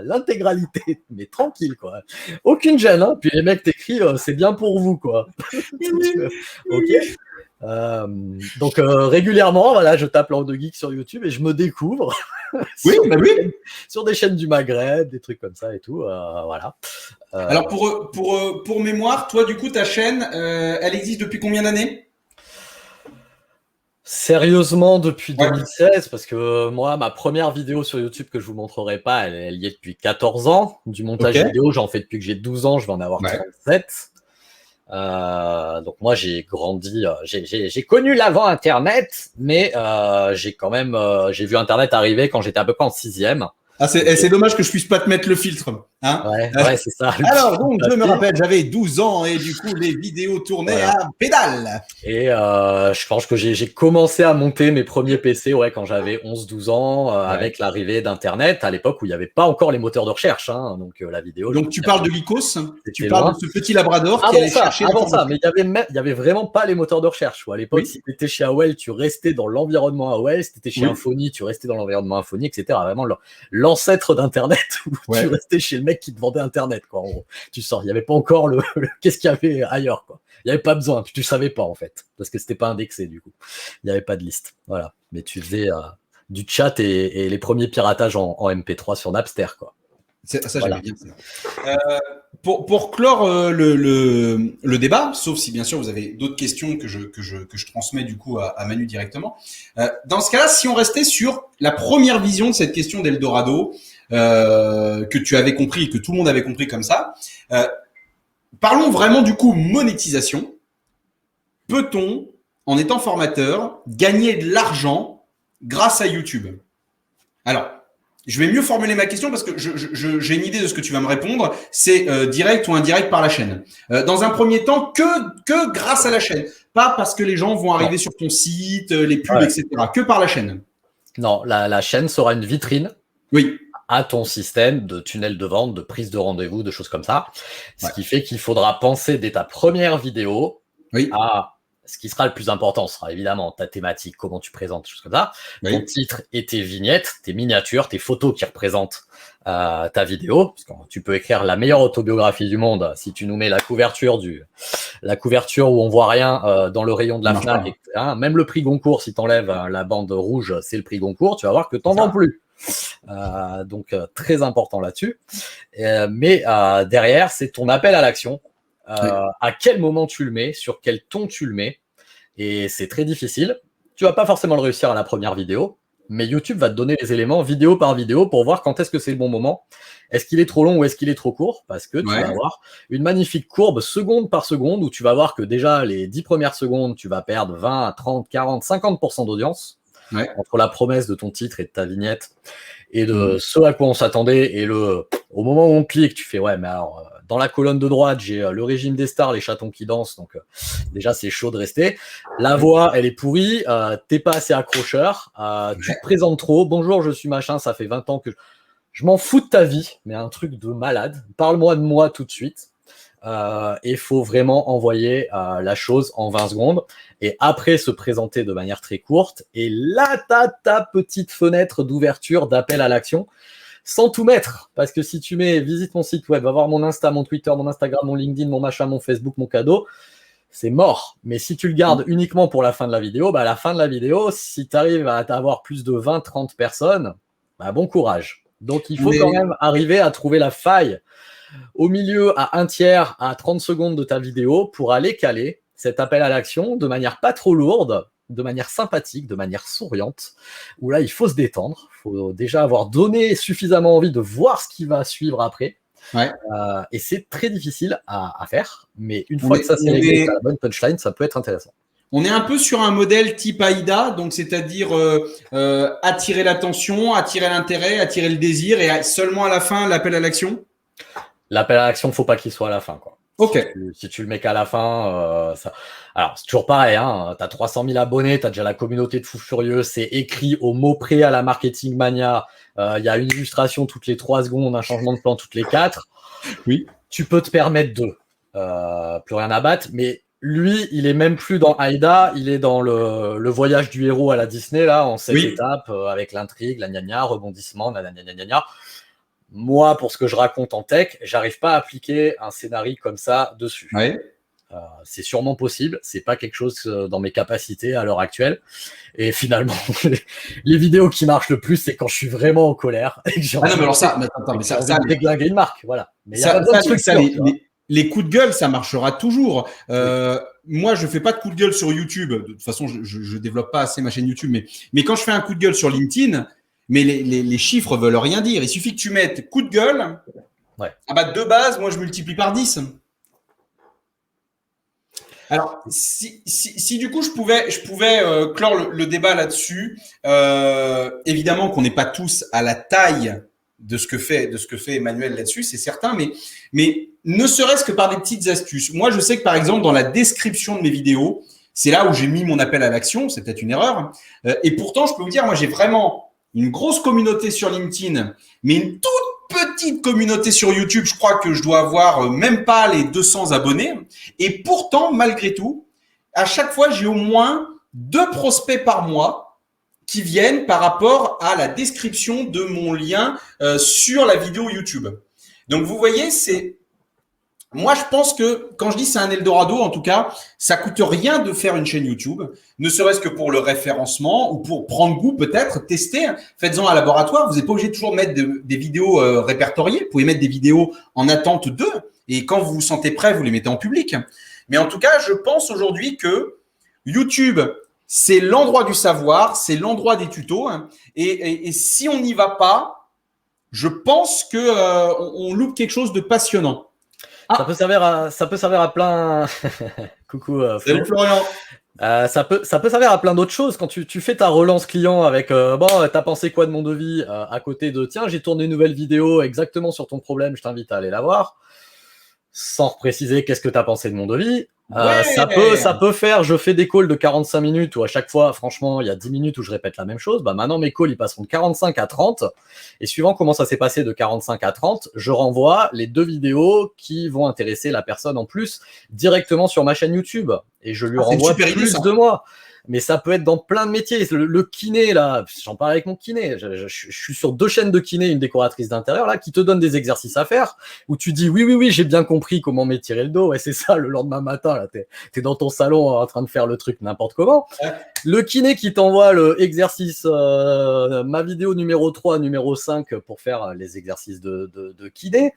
l'intégralité. Mais tranquille, quoi. Aucune gêne, hein. Puis les mecs t'écrivent, c'est bien pour vous, quoi. Ok. Donc régulièrement, voilà, je tape Langue de Geek sur YouTube et je me découvre sur des chaînes du Maghreb, des trucs comme ça et tout. Voilà. Alors pour mémoire, toi du coup ta chaîne, elle existe depuis combien d'années? Sérieusement, depuis 2016, parce que moi, ma première vidéo sur YouTube que je vous montrerai pas, elle y est depuis 14 ans. Du montage vidéo, j'en fais depuis que j'ai 12 ans, je vais en avoir 37. Donc moi j'ai grandi, j'ai connu l'avant Internet, mais j'ai quand même j'ai vu Internet arriver quand j'étais à peu près en 6e. Ah, c'est dommage que je puisse pas te mettre le filtre. Hein, ouais, c'est ça. Alors, donc, je me rappelle, j'avais 12 ans et du coup, les vidéos tournaient à pédale. Et je pense que j'ai commencé à monter mes premiers PC quand j'avais 11-12 ans, avec l'arrivée d'Internet, à l'époque où il n'y avait pas encore les moteurs de recherche. Hein, donc, la vidéo. Donc, tu parles de Lycos, tu parles de ce petit labrador qui allait chercher. Avant ça, mais il y avait vraiment pas les moteurs de recherche. À l'époque, si tu étais chez AOL, tu restais dans l'environnement AOL. Si tu étais chez Infony, tu restais dans l'environnement Infony, etc. Vraiment l'ancêtre d'Internet où tu restais chez le mec mec qui te vendait Internet, quoi. En gros. Tu sors, il n'y avait pas encore qu'est-ce qu'il y avait ailleurs, quoi. Il n'y avait pas besoin, tu savais pas en fait, parce que c'était pas indexé du coup. Il n'y avait pas de liste, voilà. Mais tu faisais du chat et les premiers piratages en MP3 sur Napster, quoi. Ça, voilà. J'aimais bien ça. Pour clore le débat, sauf si bien sûr vous avez d'autres questions que je transmets du coup à Manu directement. Dans ce cas-là, si on restait sur la première vision de cette question d'Eldorado, que tu avais compris et que tout le monde avait compris comme ça, parlons vraiment du coup monétisation. Peut-on, en étant formateur, gagner de l'argent grâce à YouTube? Alors, je vais mieux formuler ma question parce que j'ai une idée de ce que tu vas me répondre. C'est direct ou indirect par la chaîne. Dans un premier temps, que grâce à la chaîne. Pas parce que les gens vont arriver sur ton site, les pubs, etc. Que par la chaîne. Non, la chaîne sera une vitrine. Oui. À ton système de tunnel de vente, de prise de rendez-vous, de choses comme ça. Ce qui fait qu'il faudra penser dès ta première vidéo à ce qui sera le plus important. Ce sera évidemment ta thématique, comment tu présentes, choses comme ça. Ton titre et tes vignettes, tes miniatures, tes photos qui représentent ta vidéo. Parce que tu peux écrire la meilleure autobiographie du monde si tu nous mets la couverture où on voit rien dans le rayon de la Fnac. Même le prix Goncourt, si tu enlèves la bande rouge, c'est le prix Goncourt, tu vas voir que tu n'en vends plus. Donc très important là-dessus. Mais derrière, c'est ton appel à l'action. À quel moment tu le mets, sur quel ton tu le mets, et c'est très difficile. Tu vas pas forcément le réussir à la première vidéo, mais YouTube va te donner les éléments vidéo par vidéo pour voir quand est-ce que c'est le bon moment. Est-ce qu'il est trop long ou est-ce qu'il est trop court? Parce que tu vas avoir une magnifique courbe seconde par seconde où tu vas voir que déjà les 10 premières secondes, tu vas perdre 20, 30, 40, 50% d'audience. Entre la promesse de ton titre et de ta vignette et de ce à quoi on s'attendait et au moment où on clique, tu fais mais alors dans la colonne de droite, j'ai le régime des stars, les chatons qui dansent, donc déjà c'est chaud de rester. La voix, elle est pourrie, t'es pas assez accrocheur, tu te présentes trop. Bonjour, je suis machin, ça fait 20 ans que je m'en fous de ta vie, mais un truc de malade. Parle-moi de moi tout de suite. Il faut vraiment envoyer la chose en 20 secondes et après se présenter de manière très courte et là ta petite fenêtre d'ouverture d'appel à l'action sans tout mettre, parce que si tu mets visite mon site web, va voir mon Insta, mon Twitter, mon Instagram, mon LinkedIn, mon machin, mon Facebook, mon cadeau, c'est mort. Mais si tu le gardes uniquement pour la fin de la vidéo, à la fin de la vidéo, si tu arrives à avoir plus de 20-30 personnes, bon courage. Donc il faut quand même arriver à trouver la faille au milieu, à un tiers, à 30 secondes de ta vidéo pour aller caler cet appel à l'action de manière pas trop lourde, de manière sympathique, de manière souriante, où là, il faut se détendre. Il faut déjà avoir donné suffisamment envie de voir ce qui va suivre après. Et c'est très difficile à faire, mais une fois que ça s'est réglé, la bonne punchline, ça peut être intéressant. On est un peu sur un modèle type AIDA, donc c'est-à-dire attirer l'attention, attirer l'intérêt, attirer le désir, et seulement à la fin, l'appel à l'action. L'appel à l'action, faut pas qu'il soit à la fin, quoi. Si tu le mets qu'à la fin, ça... Alors, c'est toujours pareil, tu as 300 000 abonnés, tu as déjà la communauté de fous furieux, c'est écrit au mot près à la Marketing Mania, il y a une illustration toutes les 3 secondes, un changement de plan toutes les 4. Oui. Tu peux te permettre plus rien à battre, mais lui, il est même plus dans AIDA, il est dans le voyage du héros à la Disney, là, en 7 étapes, avec l'intrigue, la gna-gna, rebondissement, gna-gna-gna-gna. Moi, pour ce que je raconte en tech, j'arrive pas à appliquer un scénario comme ça dessus. C'est sûrement possible, c'est pas quelque chose dans mes capacités à l'heure actuelle. Et finalement, les vidéos qui marchent le plus, c'est quand je suis vraiment en colère et que j'ai envie de déglinguer une marque. Voilà. Mais il y a pas d'autres trucs. Les coups de gueule, ça marchera toujours. Moi, je fais pas de coups de gueule sur YouTube. De toute façon, je développe pas assez ma chaîne YouTube. Mais quand je fais un coup de gueule sur LinkedIn, mais les chiffres veulent rien dire. Il suffit que tu mettes coup de gueule. De base, moi, je multiplie par 10. Alors, si du coup, je pouvais clore le débat là-dessus, évidemment qu'on n'est pas tous à la taille de ce que fait Emmanuel là-dessus, c'est certain, mais ne serait-ce que par des petites astuces. Moi, je sais que par exemple, dans la description de mes vidéos, c'est là où j'ai mis mon appel à l'action, c'est peut-être une erreur, et pourtant, je peux vous dire, moi, j'ai vraiment une grosse communauté sur LinkedIn, mais une toute petite communauté sur YouTube. Je crois que je dois avoir même pas les 200 abonnés. Et pourtant, malgré tout, à chaque fois, j'ai au moins 2 prospects par mois qui viennent par rapport à la description de mon lien sur la vidéo YouTube. Donc, vous voyez, moi, je pense que quand je dis c'est un Eldorado, en tout cas, ça coûte rien de faire une chaîne YouTube, ne serait-ce que pour le référencement ou pour prendre goût peut-être, tester. Faites-en un laboratoire. Vous n'êtes pas obligé de toujours mettre des vidéos répertoriées. Vous pouvez mettre des vidéos en attente d'eux. Et quand vous vous sentez prêt, vous les mettez en public. Mais en tout cas, je pense aujourd'hui que YouTube, c'est l'endroit du savoir, c'est l'endroit des tutos. Et si on n'y va pas, je pense que on loupe quelque chose de passionnant. Ça peut servir à plein. Coucou Salut Florian. Ça peut servir à plein d'autres choses. Quand tu fais ta relance client avec bon, t'as pensé quoi de mon devis à côté de tiens, j'ai tourné une nouvelle vidéo exactement sur ton problème, je t'invite à aller la voir. Sans préciser qu'est-ce que t'as pensé de mon devis. Ça peut faire, je fais des calls de 45 minutes où à chaque fois, franchement, il y a 10 minutes où je répète la même chose. Bah, maintenant, mes calls, ils passeront de 45 à 30. Et suivant comment ça s'est passé de 45 à 30, je renvoie les 2 vidéos qui vont intéresser la personne en plus directement sur ma chaîne YouTube. Et je lui renvoie plus de moi. Mais ça peut être dans plein de métiers. Le kiné, là, j'en parle avec mon kiné. Je suis sur 2 chaînes de kiné, une décoratrice d'intérieur, là, qui te donne des exercices à faire, où tu dis oui, j'ai bien compris comment m'étirer le dos. Et c'est ça, le lendemain matin, là, t'es dans ton salon en train de faire le truc n'importe comment. Le kiné qui t'envoie l'exercice, ma vidéo numéro 3, numéro 5 pour faire les exercices de kiné.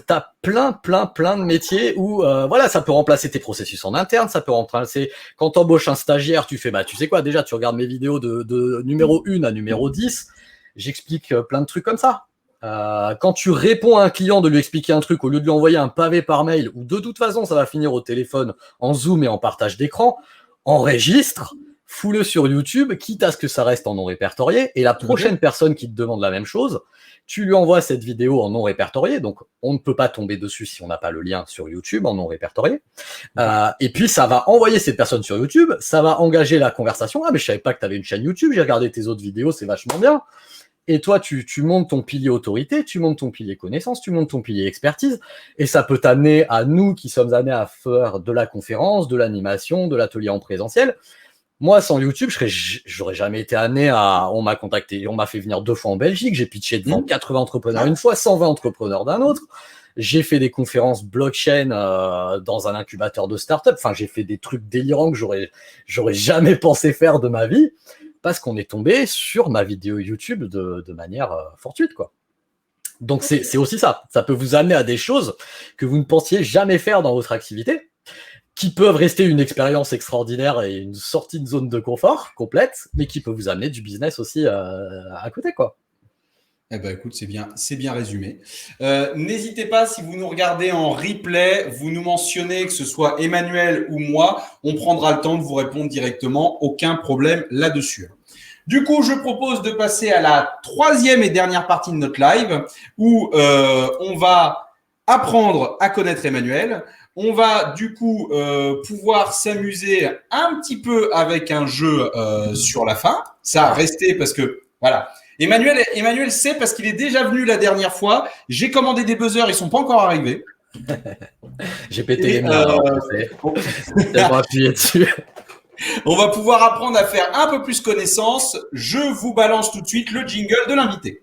T'as plein de métiers où ça peut remplacer tes processus en interne, ça peut remplacer quand t'embauches un stagiaire, tu fais tu sais quoi, déjà tu regardes mes vidéos de numéro 1 à numéro 10, j'explique plein de trucs comme ça. Quand tu réponds à un client de lui expliquer un truc au lieu de lui envoyer un pavé par mail ou de toute façon ça va finir au téléphone en zoom et en partage d'écran, enregistre, fous-le sur YouTube, quitte à ce que ça reste en non répertorié, et la prochaine personne qui te demande la même chose, tu lui envoies cette vidéo en non répertorié, donc on ne peut pas tomber dessus si on n'a pas le lien sur YouTube en non répertorié. Et puis ça va envoyer cette personne sur YouTube, ça va engager la conversation. Ah mais je savais pas que tu avais une chaîne YouTube, j'ai regardé tes autres vidéos, c'est vachement bien. Et toi, tu montes ton pilier autorité, tu montes ton pilier connaissance, tu montes ton pilier expertise, et ça peut t'amener à nous qui sommes amenés à faire de la conférence, de l'animation, de l'atelier en présentiel. Moi, sans YouTube, j'aurais jamais été amené à. On m'a contacté, on m'a fait venir 2 fois en Belgique. J'ai pitché devant 80 entrepreneurs une fois, 120 entrepreneurs d'un autre. J'ai fait des conférences blockchain dans un incubateur de start-up. Enfin, j'ai fait des trucs délirants que j'aurais jamais pensé faire de ma vie parce qu'on est tombé sur ma vidéo YouTube de manière fortuite, quoi. Donc, c'est aussi ça. Ça peut vous amener à des choses que vous ne pensiez jamais faire dans votre activité, qui peuvent rester une expérience extraordinaire et une sortie de zone de confort complète, mais qui peut vous amener du business aussi à côté, quoi. Eh ben, écoute, c'est bien résumé. N'hésitez pas, si vous nous regardez en replay, vous nous mentionnez, que ce soit Emmanuel ou moi, on prendra le temps de vous répondre directement. Aucun problème là-dessus. Du coup, je propose de passer à la 3e et dernière partie de notre live où on va apprendre à connaître Emmanuel. On va du coup pouvoir s'amuser un petit peu avec un jeu sur la fin. Ça, restez parce que voilà. Emmanuel sait parce qu'il est déjà venu la dernière fois. J'ai commandé des buzzers, ils sont pas encore arrivés. J'ai pété les mains. Appuyer dessus. On va pouvoir apprendre à faire un peu plus connaissance. Je vous balance tout de suite le jingle de l'invité.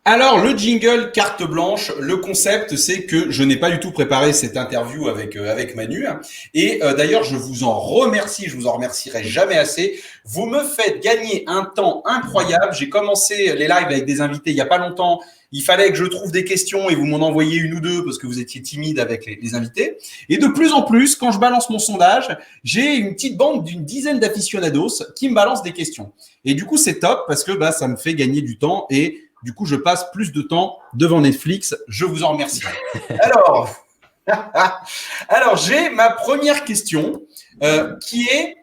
Alors, le jingle carte blanche, le concept, c'est que je n'ai pas du tout préparé cette interview avec Manu. Et d'ailleurs, je vous en remercie, je vous en remercierai jamais assez. Vous me faites gagner un temps incroyable. J'ai commencé les lives avec des invités il n'y a pas longtemps. Il fallait que je trouve des questions et vous m'en envoyiez une ou deux parce que vous étiez timide avec les invités. Et de plus en plus, quand je balance mon sondage, j'ai une petite bande d'une dizaine d'aficionados qui me balancent des questions. Et du coup, c'est top parce que ça me fait gagner du temps et du coup, je passe plus de temps devant Netflix. Je vous en remercie. Alors j'ai ma première question qui est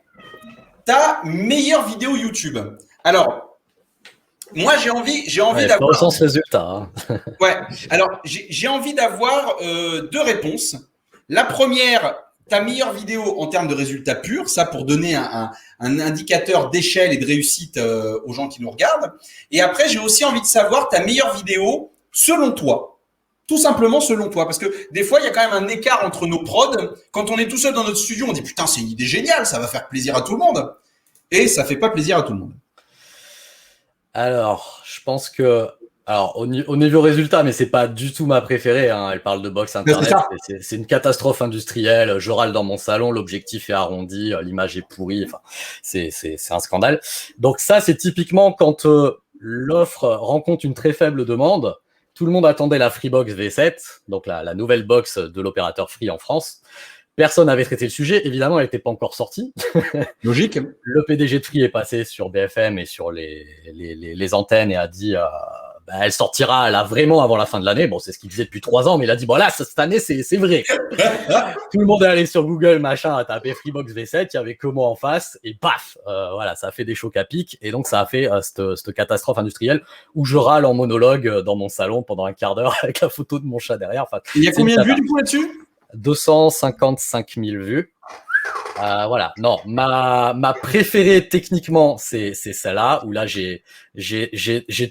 ta meilleure vidéo YouTube. Alors, moi, j'ai envie d'avoir… Sans ce résultat. Ouais. Alors, j'ai envie d'avoir 2 réponses. La première, ta meilleure vidéo en termes de résultats purs, ça pour donner un indicateur d'échelle et de réussite aux gens qui nous regardent. Et après, j'ai aussi envie de savoir ta meilleure vidéo selon toi. tout simplement selon toi? Parce que des fois, il y a quand même un écart entre nos prods. Quand on est tout seul dans notre studio, on dit putain, c'est une idée géniale, ça va faire plaisir à tout le monde. Et ça fait pas plaisir à tout le monde. Alors, je pense que, alors, au niveau résultat, mais c'est pas du tout ma préférée, hein. Elle parle de box internet. C'est une catastrophe industrielle. Je râle dans mon salon. L'objectif est arrondi. L'image est pourrie. Enfin, c'est un scandale. Donc ça, c'est typiquement quand l'offre rencontre une très faible demande. Tout le monde attendait la Freebox V7, donc la nouvelle box de l'opérateur Free en France. Personne n'avait traité le sujet. Évidemment, elle n'était pas encore sortie. Logique. Le PDG de Free est passé sur BFM et sur les antennes et a dit elle sortira là vraiment avant la fin de l'année. Bon, c'est ce qu'il disait depuis 3 ans, mais il a dit bon là cette année c'est vrai. Tout le monde est allé sur Google machin, a tapé Freebox V7, il y avait que moi en face et paf, voilà, ça a fait des chocs à pic et donc ça a fait cette catastrophe industrielle où je râle en monologue dans mon salon pendant un quart d'heure avec la photo de mon chat derrière. Enfin, il y a combien de vues du coup là-dessus? 255 000 vues. Voilà, non, ma préférée techniquement, c'est celle-là où là j'ai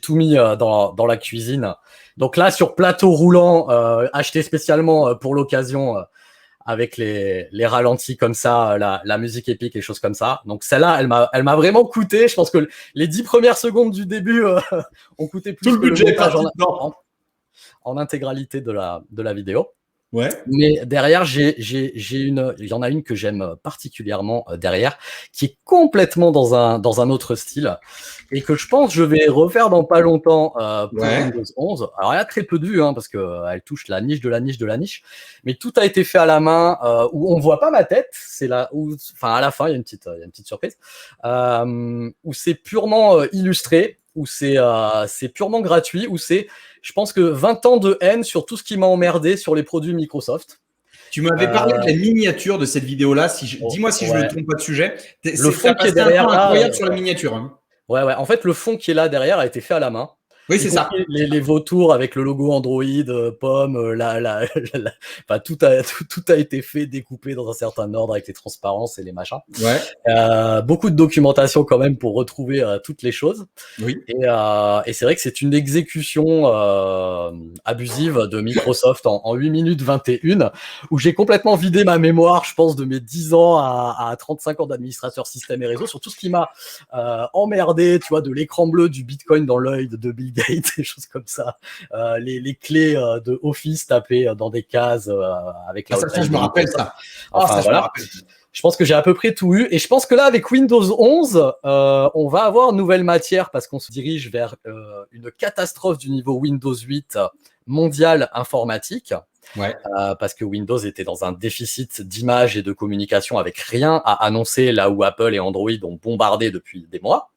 tout mis dans la cuisine. Donc là sur plateau roulant, acheté spécialement pour l'occasion, avec les ralentis comme ça, la musique épique et choses comme ça. Donc celle-là, elle m'a vraiment coûté. Je pense que les 10 premières secondes du début ont coûté plus tout que le budget montage en intégralité de la vidéo. Ouais. Mais derrière, il y en a une que j'aime particulièrement derrière, qui est complètement dans un autre style et que je pense je vais refaire dans pas longtemps pour Windows 11. Alors il y a très peu de vues parce que elle touche la niche de la niche de la niche, mais tout a été fait à la main où on voit pas ma tête. C'est là où, enfin à la fin il y a une petite surprise où c'est purement illustré, où c'est purement gratuit, où c'est, je pense que 20 ans de haine sur tout ce qui m'a emmerdé sur les produits Microsoft. Tu m'avais parlé de la miniature de cette vidéo-là. Dis-moi si je ne me trompe pas de sujet. Le fond qui est derrière là, incroyable sur la miniature. Hein. Ouais. En fait, le fond qui est là derrière a été fait à la main. Oui, c'est ça. Les vautours avec le logo Android, pomme, enfin, tout a été fait, découpé dans un certain ordre avec les transparences et les machins. Ouais. Beaucoup de documentation quand même pour retrouver toutes les choses. Oui. Et c'est vrai que c'est une exécution abusive de Microsoft en 8 minutes 21, où j'ai complètement vidé ma mémoire, je pense, de mes 10 ans à 35 ans d'administrateur système et réseau, sur tout ce qui m'a emmerdé, tu vois, de l'écran bleu du Bitcoin dans l'œil de Bill Gates, des choses comme ça, les clés de Office tapées dans des cases avec la ça, je me rappelle ça. Enfin, ça, voilà. Je pense que j'ai à peu près tout eu. Et je pense que là, avec Windows 11, on va avoir nouvelle matière parce qu'on se dirige vers une catastrophe du niveau Windows 8 mondial informatique. Ouais. Parce que Windows était dans un déficit d'image et de communication avec rien à annoncer, là où Apple et Android ont bombardé depuis des mois.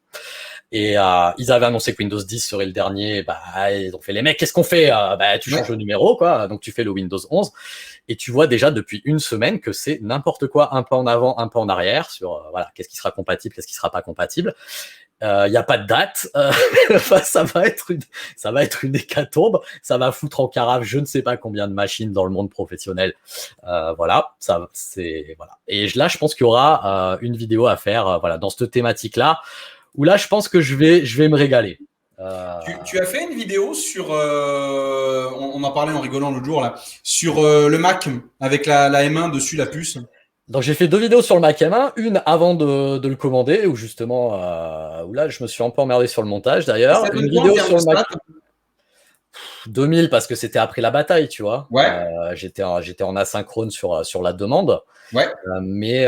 Et ils avaient annoncé que Windows 10 serait le dernier. Ils ont fait les mecs, qu'est-ce qu'on fait? Tu changes le numéro, quoi. Donc tu fais le Windows 11 et tu vois déjà depuis une semaine que c'est n'importe quoi, un pas en avant, un pas en arrière sur voilà, qu'est-ce qui sera compatible, qu'est-ce qui sera pas compatible. Il y a pas de date. Ça va être une hécatombe. Ça va foutre en carafe je ne sais pas combien de machines dans le monde professionnel. Voilà, ça c'est voilà. Et là, je pense qu'il y aura une vidéo à faire voilà dans cette thématique-là. Où là, je pense que je vais me régaler. Tu as fait une vidéo sur, on en parlait en rigolant l'autre jour là, sur le Mac avec la M1 dessus, la puce. Donc j'ai fait 2 vidéos sur le Mac M1, une avant de le commander, où justement, où là je me suis un peu emmerdé sur le montage d'ailleurs. Une vidéo sur le Mac 2000 parce que c'était après la bataille, tu vois. Ouais. J'étais en asynchrone sur la demande. Ouais. Mais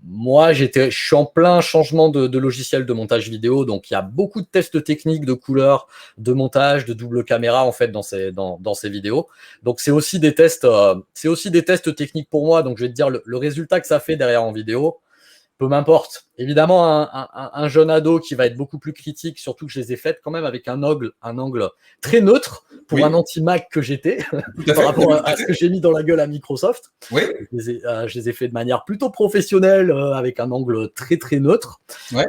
moi, je suis en plein changement de logiciel de montage vidéo, donc il y a beaucoup de tests techniques de couleurs, de montage, de double caméra en fait dans ces vidéos. Donc c'est aussi des tests techniques pour moi. Donc je vais te dire le résultat que ça fait derrière en vidéo. Peu m'importe. Évidemment, un jeune ado qui va être beaucoup plus critique, surtout que je les ai faites quand même avec un angle très neutre pour un anti-Mac que j'étais, par rapport à ce que j'ai mis dans la gueule à Microsoft. Oui. Je les ai fait de manière plutôt professionnelle, avec un angle très très neutre. Ouais.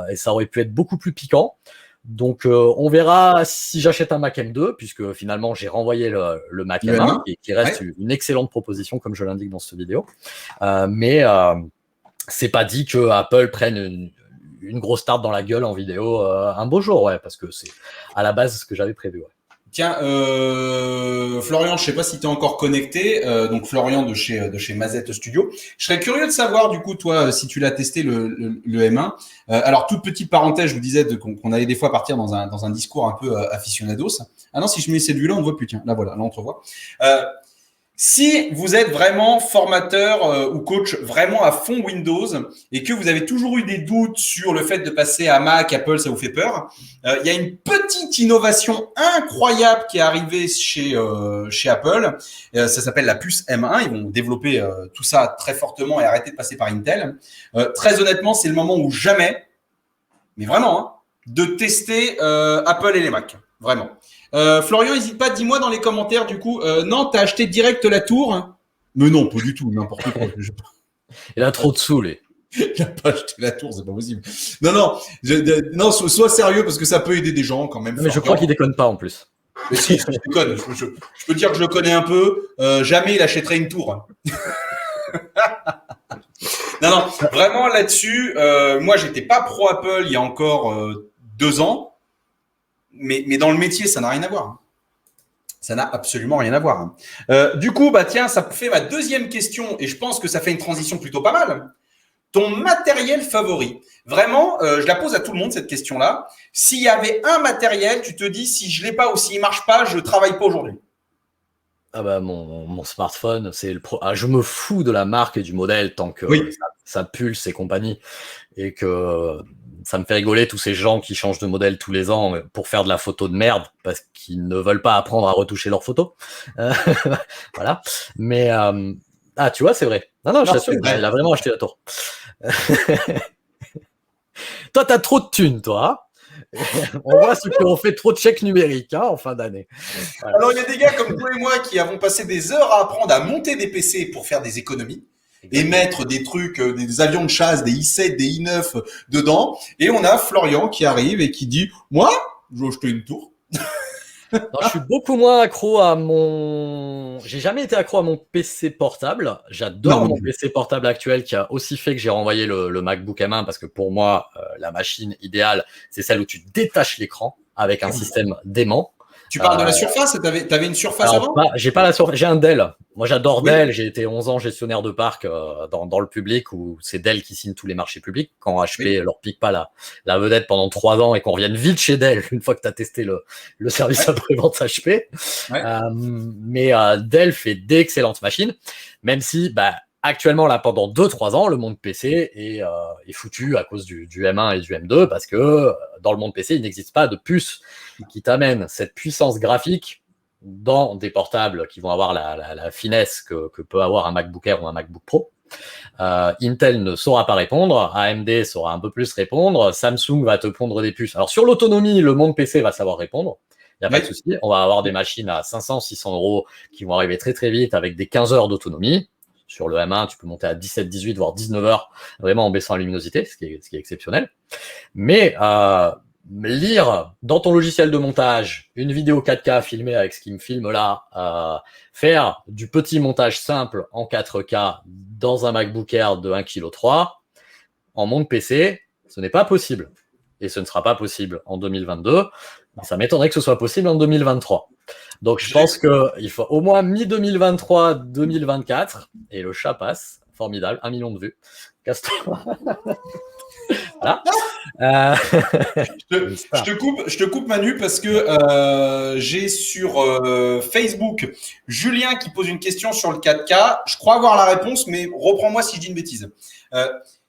Et ça aurait pu être beaucoup plus piquant. Donc on verra si j'achète un Mac M2, puisque finalement j'ai renvoyé le Mac M1, qui reste une excellente proposition, comme je l'indique dans cette vidéo. Mais c'est pas dit que Apple prenne une grosse tarte dans la gueule en vidéo un beau jour, parce que c'est à la base ce que j'avais prévu. Tiens, Florian, je sais pas si tu es encore connecté. Donc Florian de chez Mazette Studio. Je serais curieux de savoir du coup toi si tu l'as testé le M1. Alors toute petite parenthèse, je vous disais qu'on allait des fois partir dans un discours un peu aficionados. Ah non, si je mets cette vue-là, on ne voit plus. Tiens, là voilà, là on te revoit. Si vous êtes vraiment formateur ou coach vraiment à fond Windows et que vous avez toujours eu des doutes sur le fait de passer à Mac, Apple, ça vous fait peur, il y a une petite innovation incroyable qui est arrivée chez Apple. Ça s'appelle la puce M1. Ils vont développer tout ça très fortement et arrêter de passer par Intel. Très honnêtement, c'est le moment où jamais, mais vraiment, hein, de tester Apple et les Mac. Vraiment. Florian, n'hésite pas, dis-moi dans les commentaires du coup. Non, t'as acheté direct la tour? Mais non, pas du tout, n'importe quoi. Il a trop de sous, lui. Il n'a pas acheté la tour, c'est pas possible. Non, non, sois sérieux parce que ça peut aider des gens quand même. Mais je crois qu'il déconne pas en plus. Mais si, je déconne. Je peux dire que je le connais un peu. Jamais il achèterait une tour. Non, vraiment là-dessus, moi j'étais pas pro Apple il y a encore 2 ans. Mais dans le métier, ça n'a rien à voir. Ça n'a absolument rien à voir. Du coup, bah tiens, ça fait ma deuxième question et je pense que ça fait une transition plutôt pas mal. Ton matériel favori. Vraiment, je la pose à tout le monde cette question-là. S'il y avait un matériel, tu te dis si je l'ai pas ou s'il marche pas, je travaille pas aujourd'hui. Ah bah mon smartphone, c'est je me fous de la marque et du modèle tant que ça pulse et compagnie et que ça me fait rigoler tous ces gens qui changent de modèle tous les ans pour faire de la photo de merde parce qu'ils ne veulent pas apprendre à retoucher leurs photos. Voilà. Mais tu vois, c'est vrai. Non, je t'assure, il a vraiment acheté la tour. Toi, t'as trop de thunes, toi. On voit ceux qui ont fait trop de chèques numériques en fin d'année. Voilà. Alors, il y a des gars comme toi et moi qui avons passé des heures à apprendre à monter des PC pour faire des économies. Exactement. Et mettre des trucs, des avions de chasse, des I-7, des I-9 dedans. Et on a Florian qui arrive et qui dit « Moi, je vais acheter une tour. » Non, je suis beaucoup moins accro à J'ai jamais été accro à mon PC portable. J'adore mon PC portable actuel qui a aussi fait que j'ai renvoyé le MacBook M1 parce que pour moi, la machine idéale, c'est celle où tu détaches l'écran avec un système d'aimant. Tu parles de la Surface? T'avais une Surface avant? J'ai pas la Surface, j'ai un Dell. Moi, j'adore Dell. J'ai été 11 ans gestionnaire de parc dans le public où c'est Dell qui signe tous les marchés publics. Quand HP leur pique pas la vedette pendant 3 ans et qu'on revienne vite chez Dell une fois que tu as testé le service après-vente HP. Mais Dell fait d'excellentes machines, même si actuellement, là, pendant 2-3 ans, le monde PC est foutu à cause du M1 et du M2 parce que dans le monde PC, il n'existe pas de puce qui t'amène cette puissance graphique dans des portables qui vont avoir la finesse que peut avoir un MacBook Air ou un MacBook Pro. Intel ne saura pas répondre, AMD saura un peu plus répondre, Samsung va te pondre des puces. Alors sur l'autonomie, le monde PC va savoir répondre. Il n'y a pas de souci. On va avoir des machines à 500-600 € qui vont arriver très très vite avec des 15 heures d'autonomie. Sur le M1, tu peux monter à 17, 18, voire 19 heures, vraiment en baissant la luminosité, ce qui est exceptionnel. Mais lire dans ton logiciel de montage une vidéo 4K filmée avec ce qui me filme là, faire du petit montage simple en 4K dans un MacBook Air de 1,3 kg, en monde PC, ce n'est pas possible. Et ce ne sera pas possible en 2022. Ça m'étonnerait que ce soit possible en 2023. Donc, je pense qu'il faut au moins mi-2023, 2024. Et le chat passe. Formidable. 1 million de vues. Casse-toi. Voilà. Je te coupe Manu parce que j'ai sur Facebook Julien qui pose une question sur le 4K. Je crois avoir la réponse, mais reprends-moi si je dis une bêtise.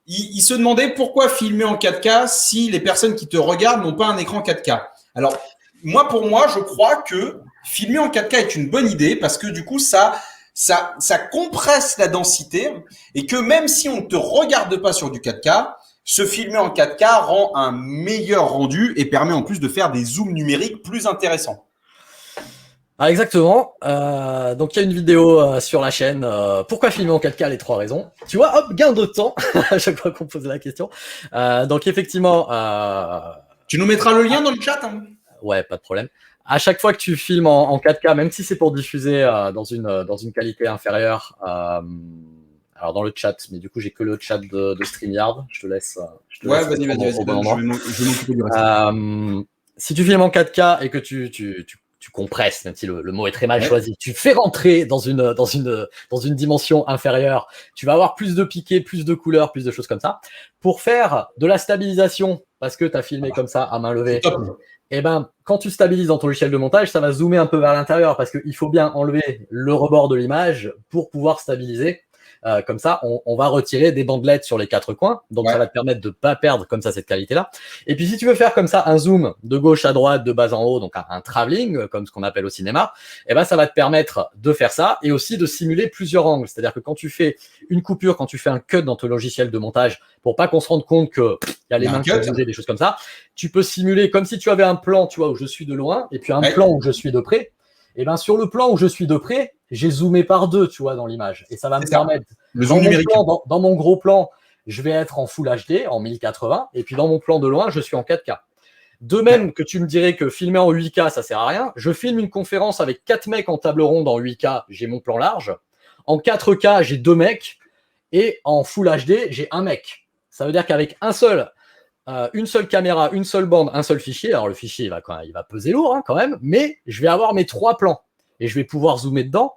Il se demandait pourquoi filmer en 4K si les personnes qui te regardent n'ont pas un écran 4K. Alors, pour moi, je crois que filmer en 4K est une bonne idée parce que du coup, ça compresse la densité et que même si on ne te regarde pas sur du 4K, se filmer en 4K rend un meilleur rendu et permet en plus de faire des zooms numériques plus intéressants. Ah, exactement. Donc, il y a une vidéo sur la chaîne. Pourquoi filmer en 4K? Les 3 raisons. Tu vois, hop, gain de temps à chaque fois qu'on pose la question. Donc, effectivement... Tu nous mettras le lien dans le chat Ouais, pas de problème. À chaque fois que tu filmes en 4K, même si c'est pour diffuser dans une qualité inférieure, alors dans le chat, mais du coup, j'ai que le chat de StreamYard. Je te laisse. Ouais, vas-y. Je vais m'occuper du reste. Si tu filmes en 4K et que tu tu compresses, même si le mot est très mal choisi, tu fais rentrer dans une dimension inférieure, tu vas avoir plus de piquets, plus de couleurs, plus de choses comme ça. Pour faire de la stabilisation, parce que tu as filmé comme ça à main levée, et ben, quand tu stabilises dans ton logiciel de montage, ça va zoomer un peu vers l'intérieur parce qu'il faut bien enlever le rebord de l'image pour pouvoir stabiliser. Comme ça, on va retirer des bandelettes sur les 4 coins. Donc, ça va te permettre de ne pas perdre comme ça cette qualité-là. Et puis, si tu veux faire comme ça un zoom de gauche à droite, de bas en haut, donc un travelling, comme ce qu'on appelle au cinéma, eh ben, ça va te permettre de faire ça et aussi de simuler plusieurs angles. C'est-à-dire que quand tu fais une coupure, quand tu fais un cut dans ton logiciel de montage, pour pas qu'on se rende compte qu'il y a les mains qui vont bouger, des choses comme ça, tu peux simuler comme si tu avais un plan, tu vois, où je suis de loin et puis un plan où je suis de près. Et ben sur le plan où je suis de près, j'ai zoomé par 2, tu vois, dans l'image. Et ça va me permettre, dans mon gros plan, je vais être en Full HD, en 1080, et puis dans mon plan de loin, je suis en 4K. De même que tu me dirais que filmer en 8K, ça sert à rien, je filme une conférence avec 4 mecs en table ronde en 8K, j'ai mon plan large. En 4K, j'ai 2 mecs, et en Full HD, j'ai un mec. Ça veut dire qu'avec une seule caméra, une seule bande, un seul fichier. Alors le fichier, il va peser lourd quand même, mais je vais avoir mes 3 plans et je vais pouvoir zoomer dedans.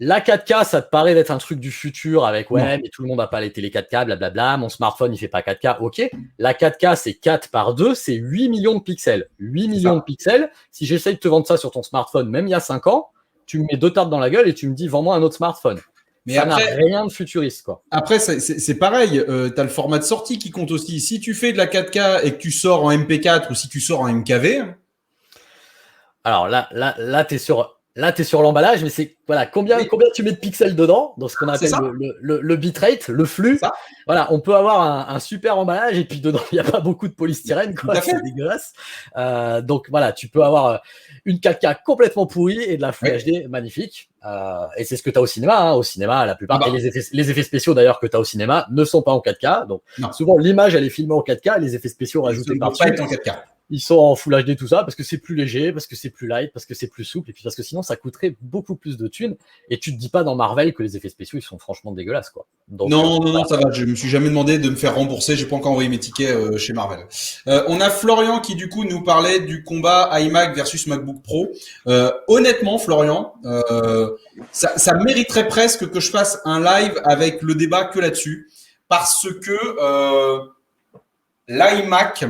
La 4K, ça te paraît d'être un truc du futur avec mais tout le monde n'a pas les télé 4K, blablabla. Mon smartphone, il fait pas 4K. Ok. La 4K, c'est 4 par 2, c'est 8 millions de pixels. 8 millions de pixels. Si j'essaye de te vendre ça sur ton smartphone, même il y a 5 ans, tu me mets 2 tartes dans la gueule et tu me dis vends-moi un autre smartphone. Mais ça n'a rien de futuriste, quoi. Après, c'est pareil. Tu as le format de sortie qui compte aussi. Si tu fais de la 4K et que tu sors en MP4 ou si tu sors en MKV. Alors là, tu es sur l'emballage, mais c'est combien tu mets de pixels dedans, dans ce qu'on appelle le bitrate, le flux. Voilà, on peut avoir un super emballage et puis dedans, il n'y a pas beaucoup de polystyrène, quoi. C'est dégueulasse. Donc voilà, tu peux avoir une 4K complètement pourrie et de la Full HD magnifique. Et c'est ce que tu as au cinéma. Au cinéma, la plupart, et les effets spéciaux d'ailleurs que tu as au cinéma ne sont pas en 4K. Donc souvent, l'image, elle est filmée en 4K, les effets spéciaux rajoutés par-dessus. Ils sont en Full HD, tout ça, parce que c'est plus léger, parce que c'est plus light, parce que c'est plus souple, et puis parce que sinon, ça coûterait beaucoup plus de thunes. Et tu te dis pas dans Marvel que les effets spéciaux, ils sont franchement dégueulasses, quoi. Donc, non, ça va. Je me suis jamais demandé de me faire rembourser. J'ai pas encore envoyé mes tickets chez Marvel. On a Florian qui, du coup, nous parlait du combat iMac versus MacBook Pro. Honnêtement, Florian, ça mériterait presque que je fasse un live avec le débat que là-dessus. Parce que l'iMac,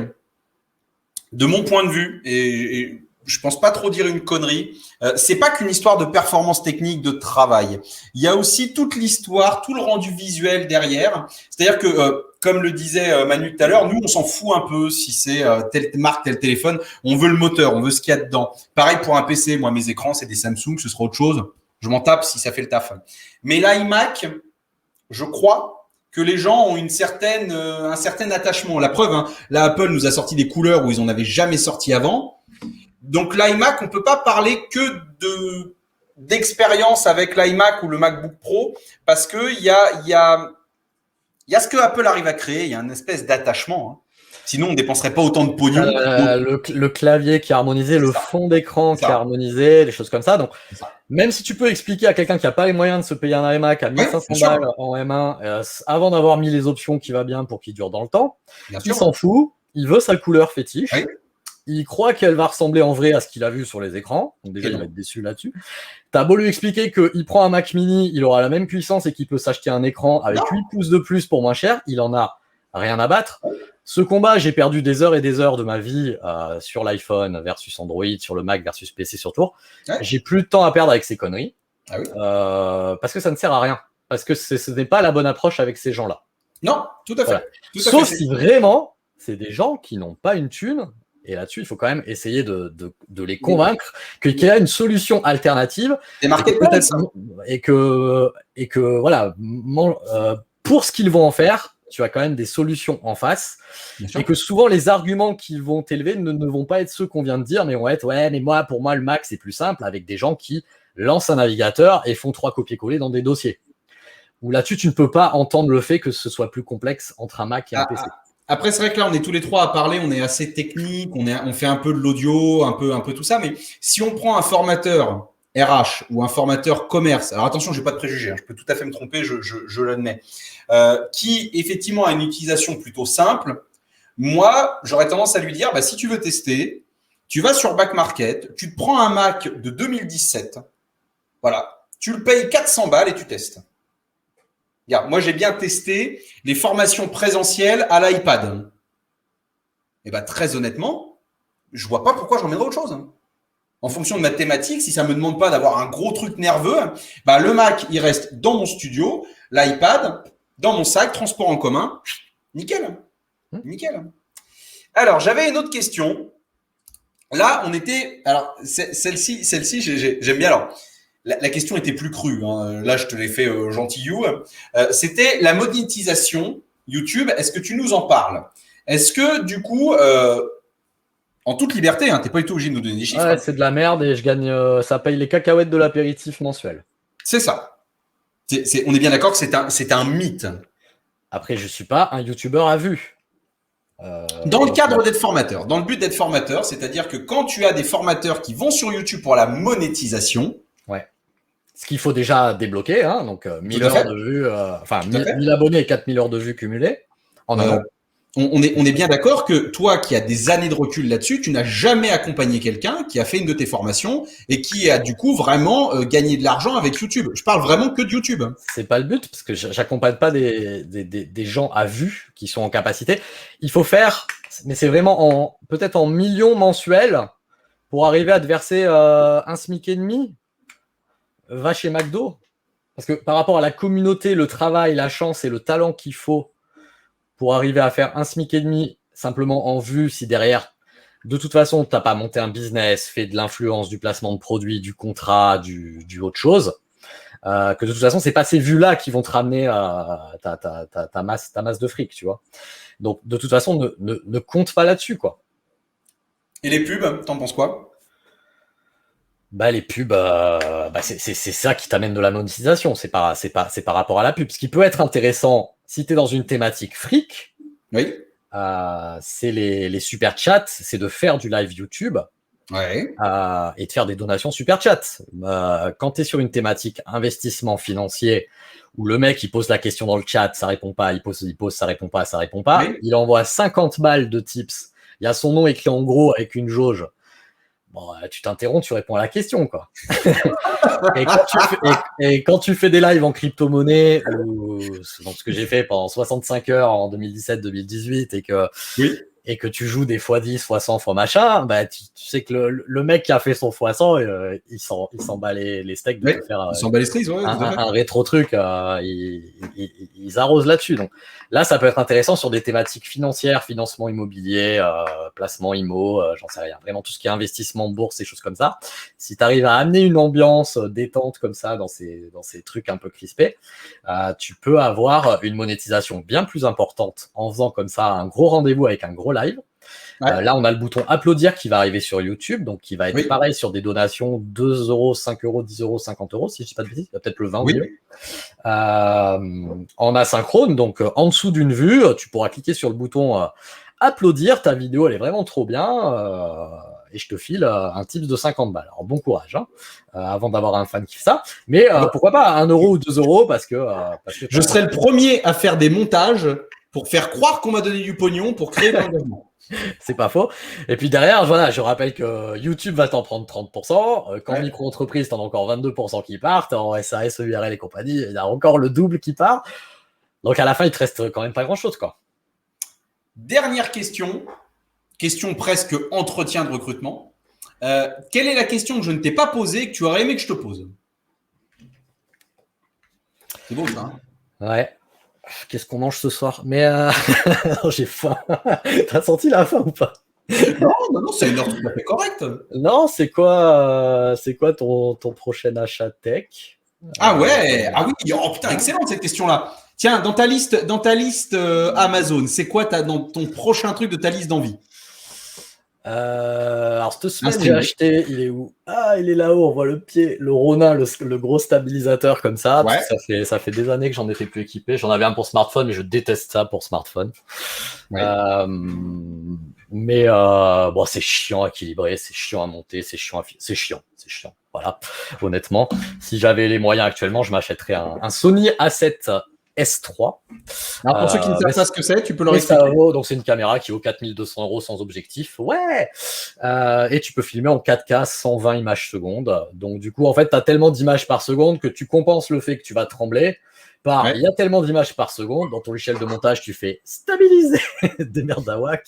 de mon point de vue, et je pense pas trop dire une connerie, c'est pas qu'une histoire de performance technique, de travail. Il y a aussi toute l'histoire, tout le rendu visuel derrière. C'est-à-dire que, comme le disait Manu tout à l'heure, nous, on s'en fout un peu si c'est telle marque, tel téléphone. On veut le moteur, on veut ce qu'il y a dedans. Pareil pour un PC. Moi, mes écrans, c'est des Samsung, ce sera autre chose. Je m'en tape si ça fait le taf. Mais l'iMac, je crois que les gens ont un certain attachement. La preuve, là, Apple nous a sorti des couleurs où ils en avaient jamais sorti avant. Donc, l'iMac, on peut pas parler que d'expérience avec l'iMac ou le MacBook Pro parce que il y a ce que Apple arrive à créer. Il y a une espèce d'attachement. Sinon, on ne dépenserait pas autant de pognon. Le clavier qui est harmonisé, le fond d'écran qui est harmonisé, des choses comme ça. Donc, même si tu peux expliquer à quelqu'un qui n'a pas les moyens de se payer un iMac à 1500 balles en M1 avant d'avoir mis les options qui va bien pour qu'il dure dans le temps, il s'en fout. Il veut sa couleur fétiche. Il croit qu'elle va ressembler en vrai à ce qu'il a vu sur les écrans. Donc déjà, il va être déçu là-dessus. T'as beau lui expliquer qu'il prend un Mac mini, il aura la même puissance et qu'il peut s'acheter un écran avec 8 pouces de plus pour moins cher. Il en a rien à battre. Ce combat, j'ai perdu des heures et des heures de ma vie sur l'iPhone versus Android, sur le Mac versus PC sur tour. J'ai plus de temps à perdre avec ces conneries. Parce que ça ne sert à rien. Parce que ce n'est pas la bonne approche avec ces gens-là. Non, tout à fait. Sauf si vraiment, c'est des gens qui n'ont pas une thune. Et là-dessus, il faut quand même essayer de les convaincre qu'il y a une solution alternative. Et marquer peut-être ça. Et que voilà, pour ce qu'ils vont en faire, tu as quand même des solutions en face. Et que souvent, les arguments qui vont t'élever ne vont pas être ceux qu'on vient de dire, mais vont être mais pour moi, le Mac, c'est plus simple, avec des gens qui lancent un navigateur et font 3 copier-coller dans des dossiers. Où là-dessus, tu ne peux pas entendre le fait que ce soit plus complexe entre un Mac et un PC. Après, c'est vrai que là, on est tous les trois à parler, on est assez technique, on fait un peu de l'audio, un peu tout ça. Mais si on prend un formateur RH ou un formateur commerce, alors attention, j'ai pas de préjugés, je peux tout à fait me tromper, je l'admets, qui effectivement a une utilisation plutôt simple, moi, j'aurais tendance à lui dire, si tu veux tester, Tu vas sur Back Market, tu te prends un Mac de 2017, voilà, tu le payes 400 balles et tu testes. Regarde, moi, j'ai bien testé les formations présentielles à l'iPad. Et bien, très honnêtement, je vois pas pourquoi j'emmènerais autre chose. En fonction de ma thématique, si ça me demande pas d'avoir un gros truc nerveux, bah, le Mac, il reste dans mon studio, l'iPad, dans mon sac, transport en commun. Nickel. Nickel. Alors, j'avais une autre question. Là, on était. Alors, celle-ci, j'aime bien. Alors, la question était plus crue. Hein. Là, je te l'ai fait gentillou. C'était la monétisation YouTube. Est-ce que tu nous en parles? Est-ce que, du coup, en toute liberté, hein, tu n'es pas du tout obligé de nous donner des chiffres. Ouais, c'est de la merde et je gagne. Ça paye les cacahuètes de l'apéritif mensuel. C'est ça. On est bien d'accord que c'est un mythe. Après, je ne suis pas un YouTuber à vue. Dans le cadre d'être formateur, dans le but d'être formateur, c'est-à-dire que quand tu as des formateurs qui vont sur YouTube pour la monétisation, ouais. Ce qu'il faut déjà débloquer, hein, donc 1000 heures de vues, enfin 1000 abonnés et 4000 heures de vues cumulées en un an. On est bien d'accord que toi qui as des années de recul là-dessus, tu n'as jamais accompagné quelqu'un qui a fait une de tes formations et qui a du coup vraiment gagné de l'argent avec YouTube. Je parle vraiment que de YouTube. C'est pas le but parce que j'accompagne pas des gens à vue qui sont en capacité. Il faut faire, mais c'est vraiment peut-être en millions mensuels pour arriver à te verser un SMIC et demi. Va chez McDo. Parce que par rapport à la communauté, le travail, la chance et le talent qu'il faut pour arriver à faire un SMIC et demi simplement en vue, si derrière, de toute façon, tu n'as pas monté un business, fait de l'influence, du placement de produits, du contrat, du autre chose, que de toute façon, c'est pas ces vues-là qui vont te ramener ta masse de fric, tu vois. Donc, de toute façon, ne compte pas là-dessus, quoi. Et les pubs, t'en penses quoi? Bah, les pubs, c'est ça qui t'amène de la monétisation. C'est par rapport à la pub. Ce qui peut être intéressant si tu es dans une thématique fric, oui. C'est les super chats, c'est de faire du live YouTube ouais. Et de faire des donations super chats. Quand tu es sur une thématique investissement financier où le mec il pose la question dans le chat, ça répond pas, il pose, ça répond pas, ça répond pas, oui. Il envoie 50 balles de tips. Il y a son nom écrit en gros avec une jauge. Bon, tu t'interromps, tu réponds à la question, quoi. et quand tu fais des lives en crypto-monnaie, ou donc ce que j'ai fait pendant 65 heures en 2017-2018, et que tu joues des x10, x100, x machin, bah, tu sais que le mec qui a fait son x100, il s'en bat les steaks de te faire un rétro truc. Ils arrosent là-dessus. Donc là, ça peut être intéressant sur des thématiques financières, financement immobilier, placement IMO, j'en sais rien. Vraiment tout ce qui est investissement, bourse et choses comme ça. Si tu arrives à amener une ambiance détente comme ça dans ces trucs un peu crispés, tu peux avoir une monétisation bien plus importante en faisant comme ça un gros rendez-vous avec un gros live. Ouais. Là, on a le bouton applaudir qui va arriver sur YouTube, donc qui va être pareil sur des donations 2 euros, 5 euros, 10 euros, 50 euros, si je ne dis pas de bêtises, il y a peut-être le 20 au milieu. En asynchrone, donc en dessous d'une vue, tu pourras cliquer sur le bouton applaudir, ta vidéo elle est vraiment trop bien, et je te file un tips de 50 balles. Alors bon courage, hein, avant d'avoir un fan qui fait ça, mais pourquoi pas 1 euro ou 2 euros, parce que je serai le premier à faire des montages pour faire croire qu'on m'a donné du pognon pour créer de l'engagement. C'est pas faux. Et puis derrière, voilà, je rappelle que YouTube va t'en prendre 30%. Qu'en micro-entreprise, t'en as encore 22% qui partent. En SAS, URL et compagnie, il y a encore le double qui part. Donc à la fin, il te reste quand même pas grand-chose, quoi. Dernière question presque entretien de recrutement. Quelle est la question que je ne t'ai pas posée que tu aurais aimé que je te pose? C'est beau, ça, hein? Ouais. Qu'est-ce qu'on mange ce soir? Mais j'ai faim. T'as senti la faim ou pas? Non, c'est une heure tout à fait correcte. Non, c'est quoi ton prochain achat tech? Ah ouais, ah oui, oh putain, excellente cette question-là. Tiens, dans ta liste Amazon, c'est quoi dans ton prochain truc de ta liste d'envie? Alors cette semaine j'ai acheté, il est où? Ah, il est là-haut, on voit le pied, le Ronin, le gros stabilisateur comme ça. Ouais. Ça fait des années que j'en ai fait plus équipé. J'en avais un pour smartphone, mais je déteste ça pour smartphone. Ouais. Mais bon, c'est chiant à équilibrer, c'est chiant à monter, c'est chiant. Voilà, honnêtement, si j'avais les moyens actuellement, je m'achèterais un Sony A7 S3. Alors, pour ceux qui ne savent pas ce que c'est, tu peux leur Et expliquer. donc c'est une caméra qui vaut 4200 € sans objectif. Ouais. Et tu peux filmer en 4K 120 images secondes. Donc du coup, en fait, tu as tellement d'images par seconde que tu compenses le fait que tu vas trembler par Ouais. il y a tellement d'images par seconde. Dans ton logiciel de montage, tu fais stabiliser des merdes à whack.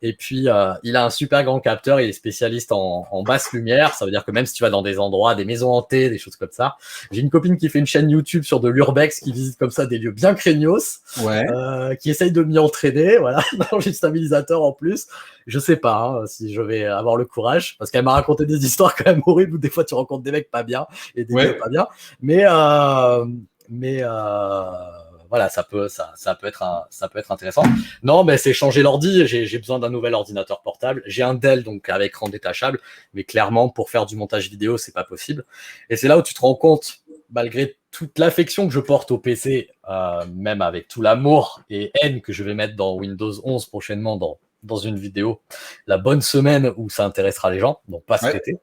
Et puis, il a un super grand capteur. Il est spécialiste en basse lumière. Ça veut dire que même si tu vas dans des endroits, des maisons hantées, des choses comme ça. J'ai une copine qui fait une chaîne YouTube sur de l'urbex, qui visite comme ça des lieux bien craignos, Ouais. qui essaye de m'y entraîner. Voilà, j'ai le stabilisateur en plus. Je sais pas si je vais avoir le courage, parce qu'elle m'a raconté des histoires quand même horribles où des fois tu rencontres des mecs pas bien et des gars pas bien. Mais voilà, ça peut être intéressant. Non, mais c'est changer l'ordi. J'ai besoin d'un nouvel ordinateur portable. J'ai un Dell, donc avec écran détachable, mais clairement, pour faire du montage vidéo, c'est pas possible. Et c'est là où tu te rends compte, malgré toute l'affection que je porte au PC, même avec tout l'amour et haine que je vais mettre dans Windows 11 prochainement dans une vidéo, la bonne semaine où ça intéressera les gens, donc pas cet été.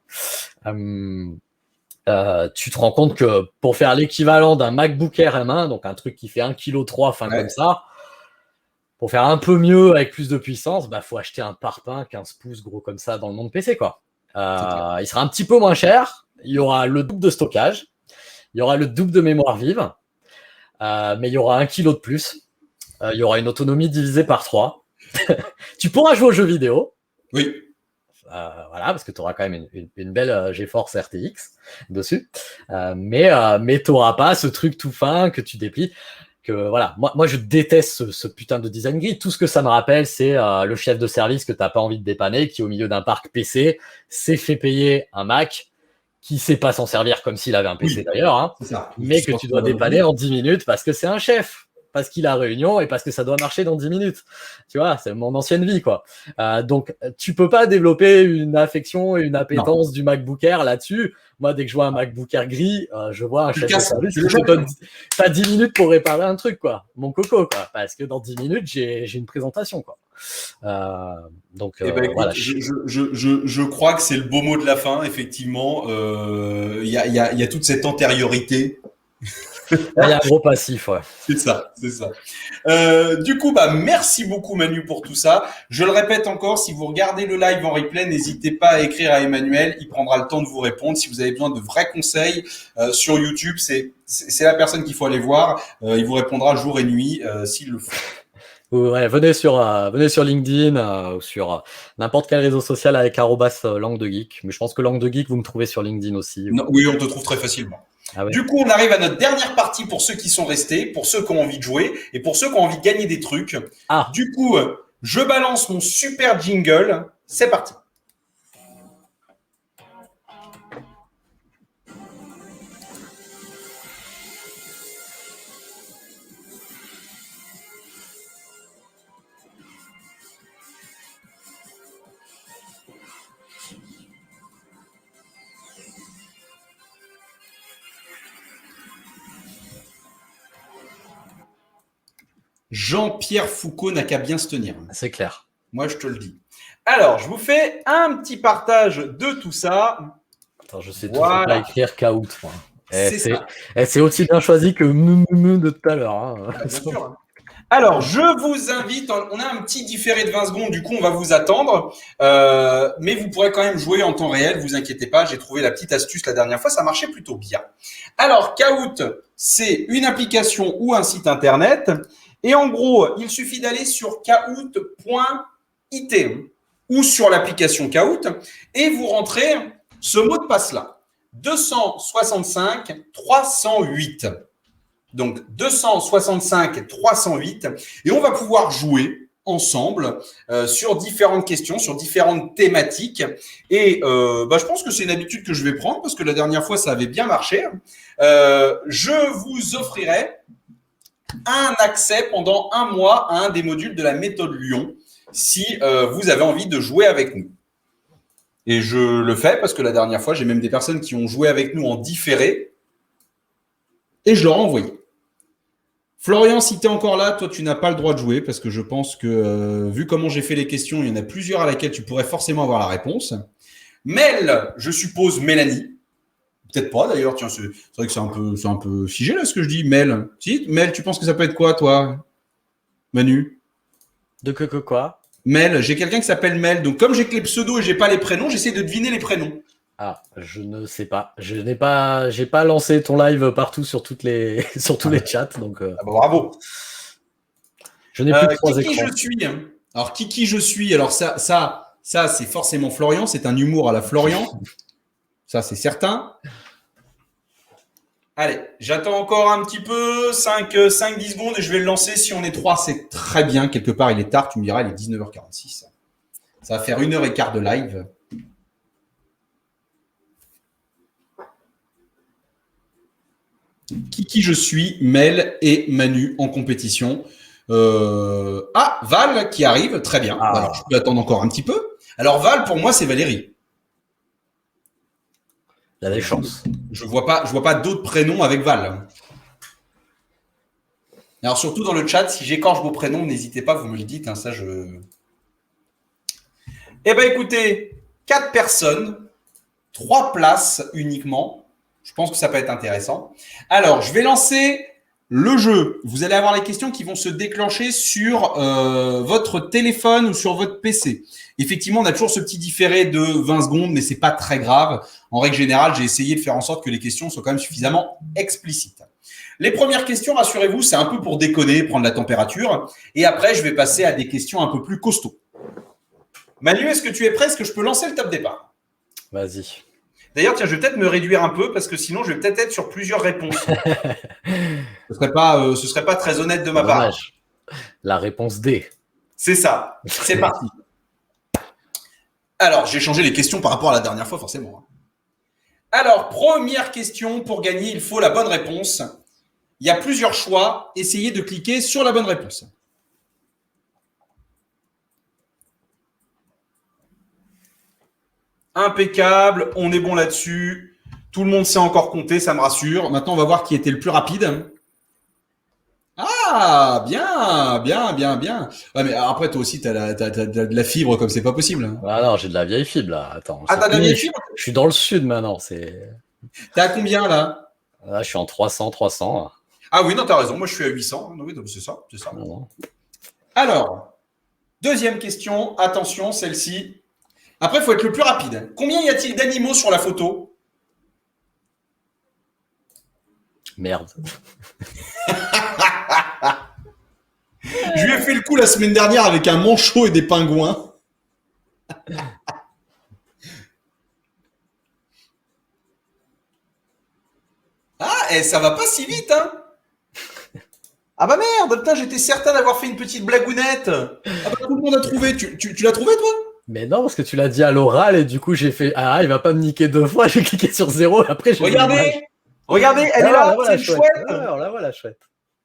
Tu te rends compte que pour faire l'équivalent d'un MacBook Air M1, donc un truc qui fait 1,3 kg, comme ça, pour faire un peu mieux avec plus de puissance, faut acheter un parpaing 15 pouces gros comme ça dans le monde PC, quoi. Il sera un petit peu moins cher, il y aura le double de stockage, il y aura le double de mémoire vive, mais il y aura 1 kg de plus, il y aura une autonomie divisée par 3. Tu pourras jouer aux jeux vidéo. Oui. Voilà, parce que tu auras quand même une belle GeForce RTX dessus, mais tu n'auras pas ce truc tout fin que tu déplies. Que voilà, moi je déteste ce putain de design grid. Tout ce que ça me rappelle, c'est le chef de service que tu n'as pas envie de dépanner, qui au milieu d'un parc PC s'est fait payer un Mac, qui sait pas s'en servir comme s'il avait un PC d'ailleurs, mais que tu dois dépanner en 10 minutes parce que c'est un chef, parce qu'il a réunion et parce que ça doit marcher dans 10 minutes. Tu vois, c'est mon ancienne vie, quoi. Donc, tu peux pas développer une affection et une appétence du MacBook Air là-dessus. Moi, dès que je vois un MacBook Air gris, je vois un chef de service qui te donne 10 minutes pour réparer un truc, quoi. Mon coco, quoi. Parce que dans 10 minutes, j'ai une présentation, quoi. Donc, écoute, voilà. Je crois que c'est le beau mot de la fin, effectivement. Il y a toute cette antériorité. Il y a un gros passif, ouais. C'est ça. Du coup, merci beaucoup Manu pour tout ça. Je le répète encore, si vous regardez le live en replay, n'hésitez pas à écrire à Emmanuel, il prendra le temps de vous répondre. Si vous avez besoin de vrais conseils sur YouTube, c'est la personne qu'il faut aller voir. Il vous répondra jour et nuit s'il le faut. Ouais, venez sur LinkedIn ou sur n'importe quel réseau social avec @langue de geek. Mais je pense que langue de geek, vous me trouvez sur LinkedIn aussi. Non, oui, on te trouve très facilement. Ah ouais. Du coup, on arrive à notre dernière partie pour ceux qui sont restés, pour ceux qui ont envie de jouer et pour ceux qui ont envie de gagner des trucs. Du coup, je balance mon super jingle. C'est parti. Jean-Pierre Foucault n'a qu'à bien se tenir. C'est clair. Moi, je te le dis. Alors, je vous fais un petit partage de tout ça. Attends, je sais toujours pas écrire Kaout. C'est aussi bien choisi que de tout à l'heure. Bien sûr. Alors, je vous invite, on a un petit différé de 20 secondes, du coup, on va vous attendre. Mais vous pourrez quand même jouer en temps réel, vous inquiétez pas, j'ai trouvé la petite astuce la dernière fois, ça marchait plutôt bien. Alors, Kahoot, c'est une application ou un site internet. Et en gros, il suffit d'aller sur kahoot.it ou sur l'application Kahoot et vous rentrez ce mot de passe-là, 265 308. Donc 265 308 et on va pouvoir jouer ensemble sur différentes questions, sur différentes thématiques. Et je pense que c'est une habitude que je vais prendre parce que la dernière fois, ça avait bien marché. Je vous offrirai un accès pendant 1 mois à un des modules de la méthode Lyon si vous avez envie de jouer avec nous. Et je le fais parce que la dernière fois, j'ai même des personnes qui ont joué avec nous en différé et je leur ai envoyé. Florian, si tu es encore là, toi, tu n'as pas le droit de jouer parce que je pense que, vu comment j'ai fait les questions, il y en a plusieurs à laquelle tu pourrais forcément avoir la réponse. Mel, je suppose Mélanie. Peut-être pas d'ailleurs, tiens, c'est vrai que c'est un peu figé là ce que je dis. Mel. Si, Mel, tu penses que ça peut être quoi, toi, Manu? De quoi? Mel, j'ai quelqu'un qui s'appelle Mel. Donc, comme j'ai que les pseudos et j'ai pas les prénoms, j'essaie de deviner les prénoms. Ah, je ne sais pas. J'ai pas lancé ton live partout sur sur tous les chats, donc Ah bah, bravo. je n'ai plus que 3 Qui écrans. je suis, hein. Alors, qui je suis? Alors, ça c'est forcément Florian. C'est un humour à la Florian. Ça, c'est certain. Allez, j'attends encore un petit peu, 5-10 secondes et je vais le lancer. Si on est 3, c'est très bien. Quelque part, il est tard, tu me diras, il est 19h46. Ça va faire 1h15 de live. Qui je suis, Mel et Manu en compétition. Ah, Val qui arrive, très bien. Ah. Alors, je peux attendre encore un petit peu. Alors, Val, pour moi, c'est Valérie. Il y a des chances. Je vois pas d'autres prénoms avec Val. Alors, surtout dans le chat, si j'écorche vos prénoms, n'hésitez pas, vous me le dites. Hein, ça, je. Eh bien, écoutez, 4 personnes, 3 places uniquement. Je pense que ça peut être intéressant. Alors, je vais lancer le jeu. Vous allez avoir les questions qui vont se déclencher sur votre téléphone ou sur votre PC. Effectivement, on a toujours ce petit différé de 20 secondes, mais c'est pas très grave. En règle générale, j'ai essayé de faire en sorte que les questions soient quand même suffisamment explicites. Les premières questions, rassurez-vous, c'est un peu pour déconner, prendre la température. Et après, je vais passer à des questions un peu plus costauds. Manu, est-ce que tu es prêt? Est-ce que je peux lancer le top départ? Vas-y. D'ailleurs, tiens, je vais peut-être me réduire un peu parce que sinon, je vais peut-être être sur plusieurs réponses. Ce serait pas très honnête de ma part. Dommage. La réponse D. C'est ça. C'est parti. Alors, j'ai changé les questions par rapport à la dernière fois, forcément. Alors, première question. Pour gagner, il faut la bonne réponse. Il y a plusieurs choix. Essayez de cliquer sur la bonne réponse. Impeccable, on est bon là-dessus. Tout le monde sait encore compter, ça me rassure. Maintenant, on va voir qui était le plus rapide. Ah, bien, bien, bien, bien. Ouais, mais après, toi aussi, t'as de la fibre comme c'est pas possible. Ah non, j'ai de la vieille fibre là. Attends. Ah, t'as de la vieille fibre? Je suis dans le sud maintenant. T'es à combien là? Là, je suis en 300. Ah oui, non, t'as raison. Moi, je suis à 800. Non, oui, c'est ça, c'est ça. Non. Alors, deuxième question. Attention, celle-ci. Après, il faut être le plus rapide. Combien y a-t-il d'animaux sur la photo? Merde. Je lui ai fait le coup la semaine dernière avec un manchot et des pingouins. Ah, et ça va pas si vite, hein? Ah bah merde, putain, j'étais certain d'avoir fait une petite blagounette. Ah bah tout le monde a trouvé. Tu l'as trouvé, toi? Mais non, parce que tu l'as dit à l'oral et du coup j'ai fait ah il va pas me niquer 2 fois. J'ai cliqué sur 0 et après j'ai. Regardez, elle est là. C'est une chouette. Alors là voilà chouette.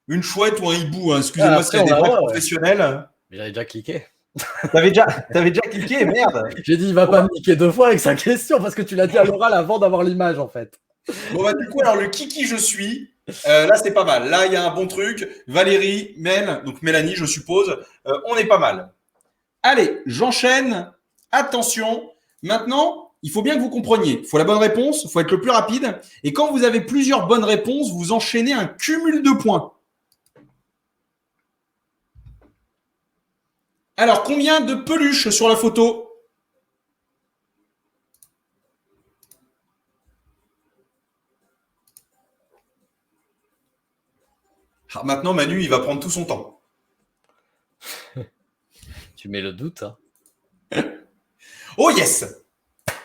Une chouette ou un hibou, hein. Excusez-moi s'il y a des vrais professionnels. J'avais déjà cliqué. T'avais déjà cliqué, merde. J'ai dit il va pas me niquer 2 fois avec sa question parce que tu l'as dit à l'oral avant d'avoir l'image en fait. Bon bah du coup alors le kiki je suis. Là c'est pas mal. Là il y a un bon truc. Valérie, Mel, donc Mélanie je suppose. On est pas mal. Allez, j'enchaîne. Attention. Maintenant, il faut bien que vous compreniez. Il faut la bonne réponse, il faut être le plus rapide. Et quand vous avez plusieurs bonnes réponses, vous enchaînez un cumul de points. Alors, combien de peluches sur la photo? Ah, maintenant, Manu, il va prendre tout son temps. Tu mets le doute. Hein. Oh yes!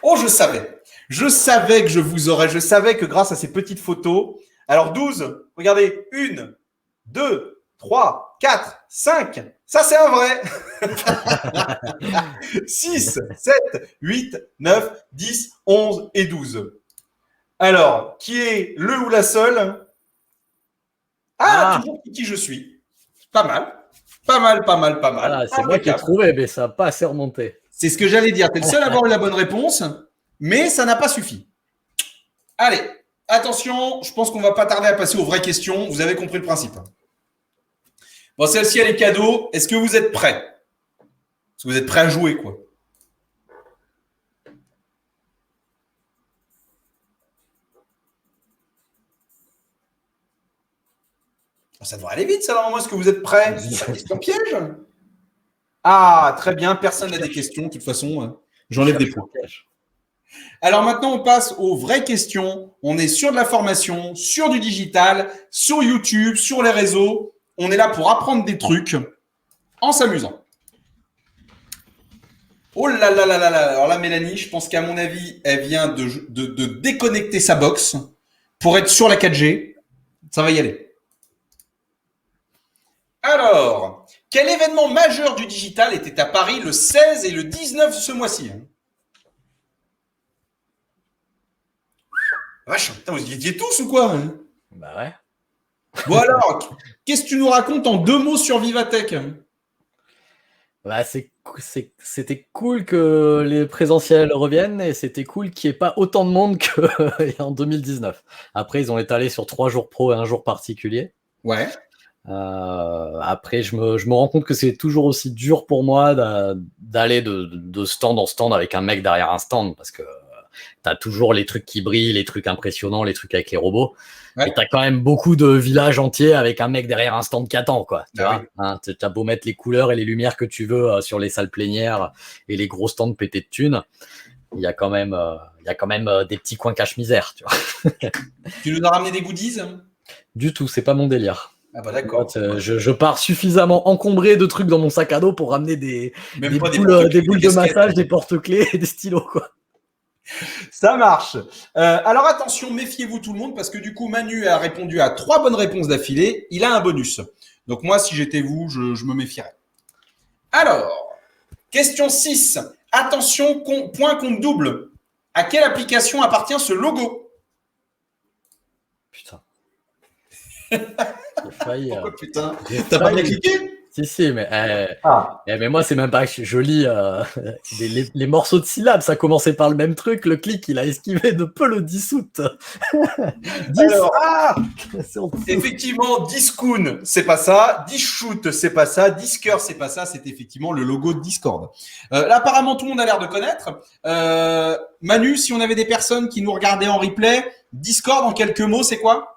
Oh, je savais. Je savais que je vous aurais. Je savais que grâce à ces petites photos. Alors, 12. Regardez. 1, 2, 3, 4, 5. Ça, c'est un vrai. 6, 7, 8, 9, 10, 11 et 12. Alors, qui est le ou la seule? Toujours qui je suis. Pas mal. Pas mal. Voilà, c'est moi qui ai trouvé, mais ça n'a pas assez remonté. C'est ce que j'allais dire. Tu es le seul à avoir eu la bonne réponse, mais ça n'a pas suffi. Allez, attention, je pense qu'on ne va pas tarder à passer aux vraies questions. Vous avez compris le principe. Bon, celle-ci, elle est cadeau. Est-ce que vous êtes prêts? Est-ce que vous êtes prêts à jouer, quoi? Ça devrait aller vite, ça, normalement. Est-ce que vous êtes prêts? C'est une question piège. Ah, très bien. Personne n'a des questions. De toute façon, j'enlève des points. Alors maintenant, on passe aux vraies questions. On est sur de la formation, sur du digital, sur YouTube, sur les réseaux. On est là pour apprendre des trucs en s'amusant. Oh là là là là là. Alors là, Mélanie, je pense qu'à mon avis, elle vient de déconnecter sa box pour être sur la 4G. Ça va y aller. Alors, quel événement majeur du digital était à Paris le 16 et le 19 ce mois-ci? Vache, putain, vous y étiez tous ou quoi? Bah ouais. Bon alors, qu'est-ce que tu nous racontes en 2 mots sur Vivatech? Bah, c'était cool que les présentiels reviennent et c'était cool qu'il n'y ait pas autant de monde qu'en 2019. Après, ils ont étalé sur 3 jours pro et 1 jour particulier. Ouais. Après, je me rends compte que c'est toujours aussi dur pour moi d'aller de stand en stand avec un mec derrière un stand parce que t'as toujours les trucs qui brillent, les trucs impressionnants, les trucs avec les robots. Ouais. Et t'as quand même beaucoup de villages entiers avec un mec derrière un stand qui attend, quoi. Tu vois, oui. Hein, t'as beau mettre les couleurs et les lumières que tu veux sur les salles plénières et les gros stands pétés de thunes, il y a quand même des petits coins cache-misère, tu vois. Tu nous as ramené des goodies? Du tout, c'est pas mon délire. Ah bah d'accord. Je pars suffisamment encombré de trucs dans mon sac à dos pour ramener des boules de massage, des porte-clés et des stylos, quoi. Ça marche. Alors attention, méfiez-vous tout le monde parce que du coup, Manu a répondu à 3 bonnes réponses d'affilée. Il a un bonus. Donc moi, si j'étais vous, je me méfierais. Alors, question 6. Attention, point compte double. À quelle application appartient ce logo? Putain. J'ai failli. Pourquoi putain? T'as pas bien cliqué? Si, mais, mais moi, c'est même pas que je lis les morceaux de syllabes. Ça commençait par le même truc. Le clic, il a esquivé de peu le 10 août. 10 Alors, effectivement, Discoon, c'est pas ça. Dishoot, c'est pas ça. Discord, c'est pas ça. C'est effectivement le logo de Discord. Là, apparemment, tout le monde a l'air de connaître. Manu, si on avait des personnes qui nous regardaient en replay, Discord, en quelques mots, c'est quoi?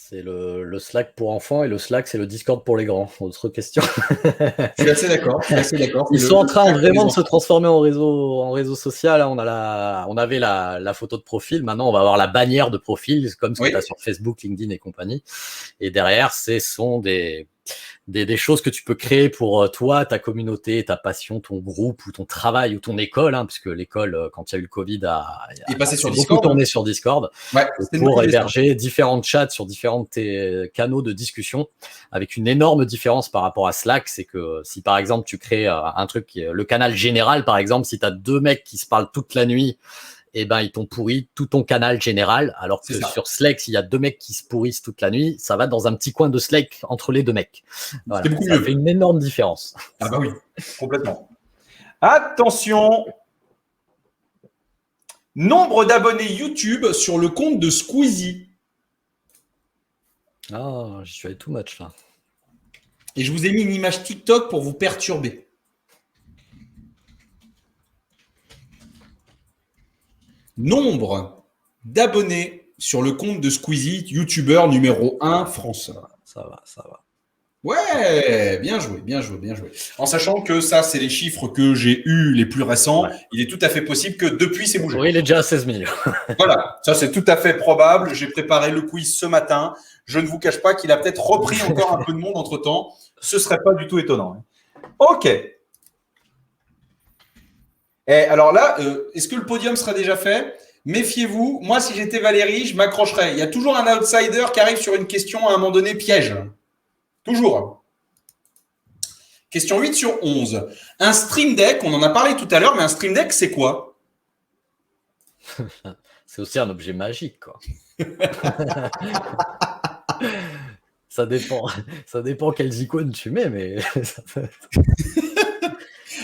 C'est le Slack pour enfants et le Slack, c'est le Discord pour les grands. Autre question. Je suis assez d'accord. Ils sont en train vraiment de se transformer en réseau social. On avait la photo de profil. Maintenant, on va avoir la bannière de profil, comme ce que tu as sur Facebook, LinkedIn et compagnie. Et derrière, ce sont des choses que tu peux créer pour toi, ta communauté, ta passion, ton groupe ou ton travail ou ton école, hein, puisque l'école, quand il y a eu le Covid, a beaucoup tourné sur Discord, pour héberger différents chats sur différents canaux de discussion, avec une énorme différence par rapport à Slack. C'est que si par exemple tu crées un truc, le canal général par exemple, si tu as 2 mecs qui se parlent toute la nuit, eh ben, ils t'ont pourri tout ton canal général, alors que sur Slack, s'il y a 2 mecs qui se pourrissent toute la nuit, ça va dans un petit coin de Slack entre les 2 mecs. Voilà, ça fait une énorme différence. Ah bah oui, complètement. Attention, nombre d'abonnés YouTube sur le compte de Squeezie. Ah, j'y suis allé too much là. Et je vous ai mis une image TikTok pour vous perturber. Nombre d'abonnés sur le compte de Squeezie, youtubeur numéro 1 France. Ça va. Ouais, bien joué. En sachant que ça, c'est les chiffres que j'ai eus les plus récents. Ouais. Il est tout à fait possible que depuis, c'est bougé. Oui, il est déjà à 16 000. Voilà, ça c'est tout à fait probable. J'ai préparé le quiz ce matin. Je ne vous cache pas qu'il a peut-être repris encore un peu de monde entre-temps. Ce serait pas du tout étonnant. Ok. Et alors là, est-ce que le podium sera déjà fait? Méfiez-vous. Moi, si j'étais Valérie, je m'accrocherais. Il y a toujours un outsider qui arrive sur une question à un moment donné piège. Toujours. Question 8 sur 11. Un Stream Deck, on en a parlé tout à l'heure, mais un Stream Deck, c'est quoi? C'est aussi un objet magique, quoi. Ça dépend quelles icônes tu mets, mais...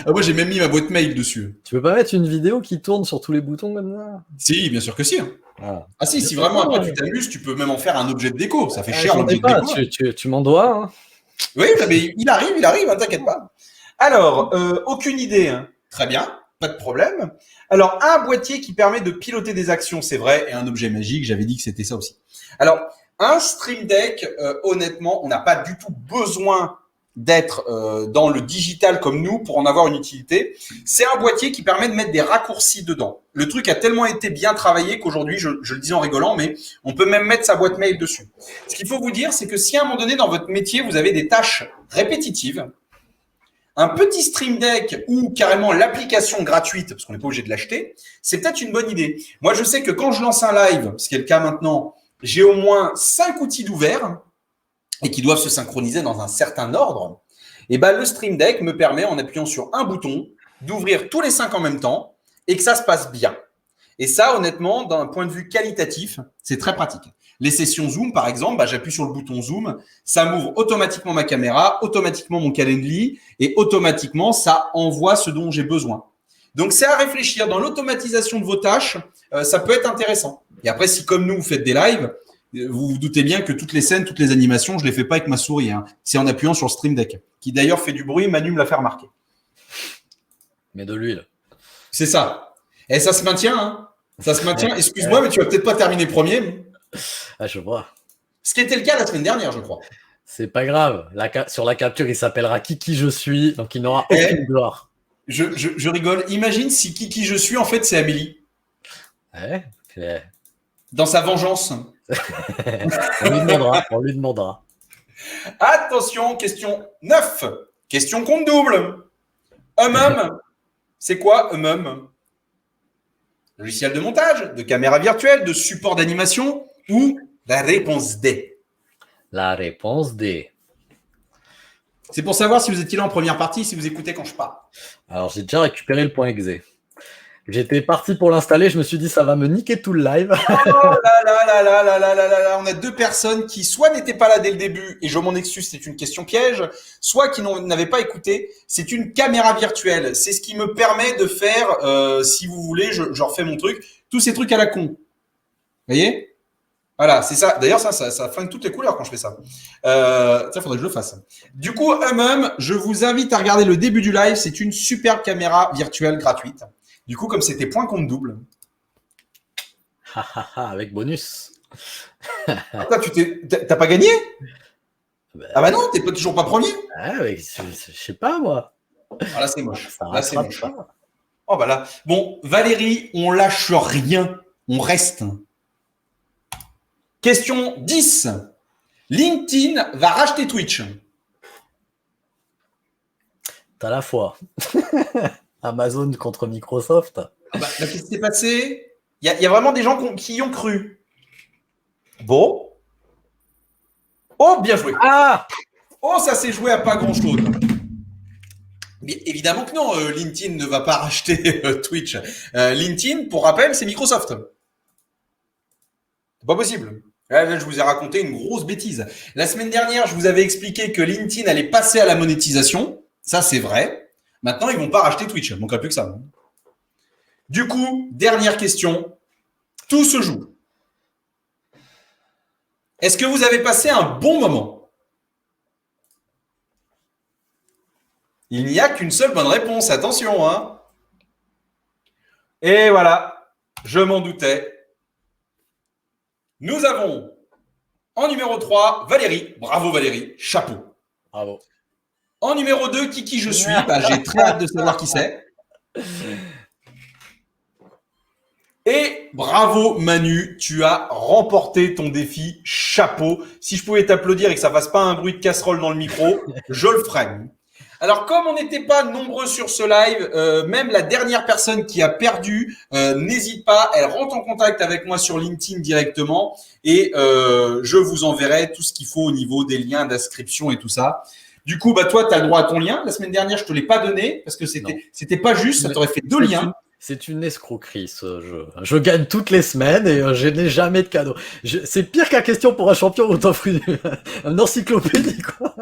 moi, j'ai même mis ma boîte mail dessus. Tu peux pas mettre une vidéo qui tourne sur tous les boutons comme ça? Si, bien sûr que si. Ah si vraiment après tu t'amuses, tu peux même en faire un objet de déco. Ça fait cher l'objet de déco. Tu m'en dois. Hein. Oui, mais il arrive, hein, t'inquiète pas. Alors, aucune idée. Hein. Très bien, pas de problème. Alors, un boîtier qui permet de piloter des actions, c'est vrai, et un objet magique, j'avais dit que c'était ça aussi. Alors, un Stream Deck, honnêtement, on n'a pas du tout besoin d'être dans le digital comme nous pour en avoir une utilité. C'est un boîtier qui permet de mettre des raccourcis dedans. Le truc a tellement été bien travaillé qu'aujourd'hui, je le dis en rigolant, mais on peut même mettre sa boîte mail dessus. Ce qu'il faut vous dire, c'est que si à un moment donné dans votre métier, vous avez des tâches répétitives, un petit Stream Deck ou carrément l'application gratuite, parce qu'on n'est pas obligé de l'acheter, c'est peut-être une bonne idée. Moi, je sais que quand je lance un live, ce qui est le cas maintenant, j'ai au moins 5 outils d'ouvert et qui doivent se synchroniser dans un certain ordre. Et ben, le Stream Deck me permet, en appuyant sur un bouton, d'ouvrir tous les 5 en même temps et que ça se passe bien. Et ça, honnêtement, d'un point de vue qualitatif, c'est très pratique. Les sessions Zoom, par exemple, bah, j'appuie sur le bouton Zoom, ça m'ouvre automatiquement ma caméra, automatiquement mon Calendly et automatiquement, ça envoie ce dont j'ai besoin. Donc, c'est à réfléchir. Dans l'automatisation de vos tâches, ça peut être intéressant. Et après, si comme nous, vous faites des lives, vous vous doutez bien que toutes les scènes, toutes les animations, je les fais pas avec ma souris. Hein. C'est en appuyant sur le Stream Deck, qui d'ailleurs fait du bruit. Manu me l'a fait remarquer. Mais de l'huile. C'est ça. Et ça se maintient. Hein. Ça se maintient. Excuse-moi, mais tu vas peut-être pas terminer premier. Ah, je vois. Ce qui était le cas la semaine dernière, je crois. C'est pas grave. Sur la capture, il s'appellera Kiki je suis, donc il n'aura aucune gloire. Je rigole. Imagine si Kiki je suis, en fait, c'est Amélie. Ouais, okay. Dans sa vengeance. On lui demandera. Attention, question 9. Question compte double. C'est quoi logiciel de montage, de caméra virtuelle, de support d'animation ou la réponse D? La réponse D. C'est pour savoir si vous étiez là en première partie, si vous écoutez quand je parle. Alors, j'ai déjà récupéré le point exe. J'étais parti pour l'installer, je me suis dit ça va me niquer tout le live. Oh là, on a 2 personnes qui soit n'étaient pas là dès le début, et je m'en excuse, c'est une question piège, soit qui n'avaient pas écouté. C'est une caméra virtuelle. C'est ce qui me permet de faire, si vous voulez, je refais mon truc, tous ces trucs à la con. Vous voyez? Voilà, c'est ça. D'ailleurs, ça flingue toutes les couleurs quand je fais ça. Ça, faudrait que je le fasse. Du coup, je vous invite à regarder le début du live. C'est une superbe caméra virtuelle gratuite. Du coup, comme c'était point compte double. Avec bonus. Toi, t'as pas gagné? Ah bah non, t'es toujours pas premier. Ah oui, je sais pas moi. Ah là, c'est moche. Là, c'est moche. Oh bah là. Bon, Valérie, on lâche rien. On reste. Question 10. LinkedIn va racheter Twitch. T'as la foi. Amazon contre Microsoft. Ah bah, qu'est-ce qui s'est passé? Il y a vraiment des gens qui y ont cru. Bon. Oh, bien joué. Ah! Oh, ça s'est joué à pas grand-chose. Mais évidemment que non, LinkedIn ne va pas racheter Twitch. LinkedIn, pour rappel, c'est Microsoft. C'est pas possible. Là, je vous ai raconté une grosse bêtise. La semaine dernière, je vous avais expliqué que LinkedIn allait passer à la monétisation. Ça, c'est vrai. Maintenant, ils vont pas racheter Twitch. Il ne manquerait plus que ça. Du coup, dernière question. Tout se joue. Est-ce que vous avez passé un bon moment? Il n'y a qu'une seule bonne réponse. Attention, hein. Et voilà. Je m'en doutais. Nous avons en numéro 3, Valérie. Bravo Valérie. Chapeau. Bravo. En numéro 2, qui je suis. Bah, j'ai très hâte de savoir qui c'est. Et bravo Manu, tu as remporté ton défi. Chapeau. Si je pouvais t'applaudir et que ça fasse pas un bruit de casserole dans le micro, je le ferais. Alors, comme on n'était pas nombreux sur ce live, même la dernière personne qui a perdu, n'hésite pas, elle rentre en contact avec moi sur LinkedIn directement et je vous enverrai tout ce qu'il faut au niveau des liens d'inscription et tout ça. Du coup, bah toi, tu as le droit à ton lien. La semaine dernière, je te l'ai pas donné parce que c'était pas juste, ça t'aurait fait 2 liens. C'est une escroquerie ce jeu. Je gagne toutes les semaines et je n'ai jamais de cadeau. C'est pire qu'un question pour un champion où t'offres une encyclopédie, quoi.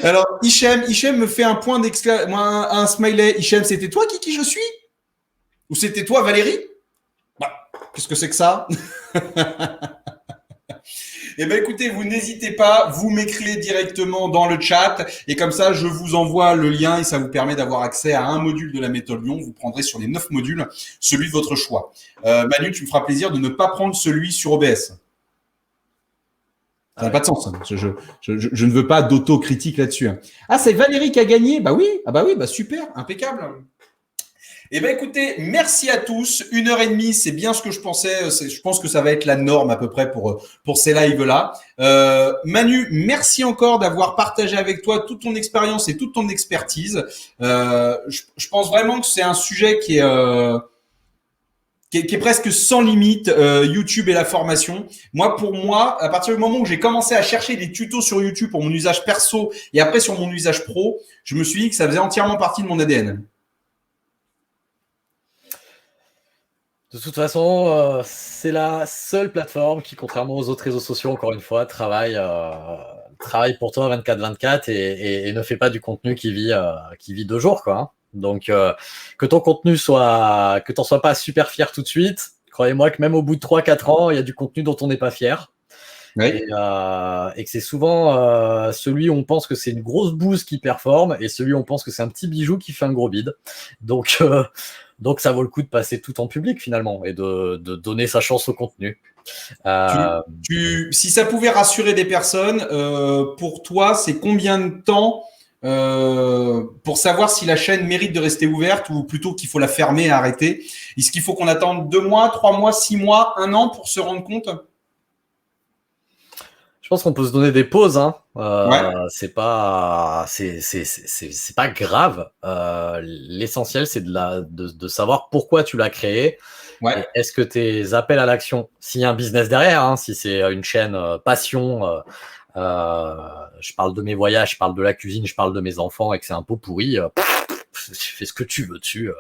Alors, Hichem me fait un point un smiley. Hichem, c'était toi qui je suis? Ou c'était toi, Valérie? Bah, qu'est-ce que c'est que ça? Eh bien, écoutez, vous n'hésitez pas, vous m'écrivez directement dans le chat et comme ça, je vous envoie le lien et ça vous permet d'avoir accès à un module de la méthode Lyon. Vous prendrez sur les 9 modules celui de votre choix. Manu, tu me feras plaisir de ne pas prendre celui sur OBS. Ça n'a pas de sens. Je ne veux pas d'autocritique là-dessus. Ah, c'est Valérie qui a gagné? Bah oui. Ah bah oui, bah super, impeccable. Eh bien, écoutez, merci à tous. 1 heure et demie, c'est bien ce que je pensais. Je pense que ça va être la norme à peu près pour ces lives-là. Manu, merci encore d'avoir partagé avec toi toute ton expérience et toute ton expertise. Je pense vraiment que c'est un sujet qui est presque sans limite, YouTube et la formation. Pour moi, à partir du moment où j'ai commencé à chercher des tutos sur YouTube pour mon usage perso et après sur mon usage pro, je me suis dit que ça faisait entièrement partie de mon ADN. De toute façon, c'est la seule plateforme qui, contrairement aux autres réseaux sociaux, encore une fois, travaille pour toi 24/24 et ne fait pas du contenu qui vit 2 jours, quoi. Hein. Donc, que ton contenu que t'en sois pas super fier tout de suite, croyez-moi que même au bout de 3-4 ans, il y a du contenu dont on n'est pas fier. Oui. Et que c'est souvent celui où on pense que c'est une grosse bouse qui performe et celui où on pense que c'est un petit bijou qui fait un gros bide. Donc ça vaut le coup de passer tout en public finalement et de donner sa chance au contenu. Si ça pouvait rassurer des personnes, pour toi, c'est combien de temps pour savoir si la chaîne mérite de rester ouverte ou plutôt qu'il faut la fermer et arrêter? Est-ce qu'il faut qu'on attende 2 mois, 3 mois, 6 mois, 1 an pour se rendre compte? Je pense qu'on peut se donner des pauses. Hein. Ouais. C'est pas grave. L'essentiel, c'est de savoir pourquoi tu l'as créé. Ouais. Est-ce que tes appels à l'action, s'il y a un business derrière, hein, si c'est une chaîne passion, je parle de mes voyages, je parle de la cuisine, je parle de mes enfants et que c'est un pot pourri, tu fais ce que tu veux dessus,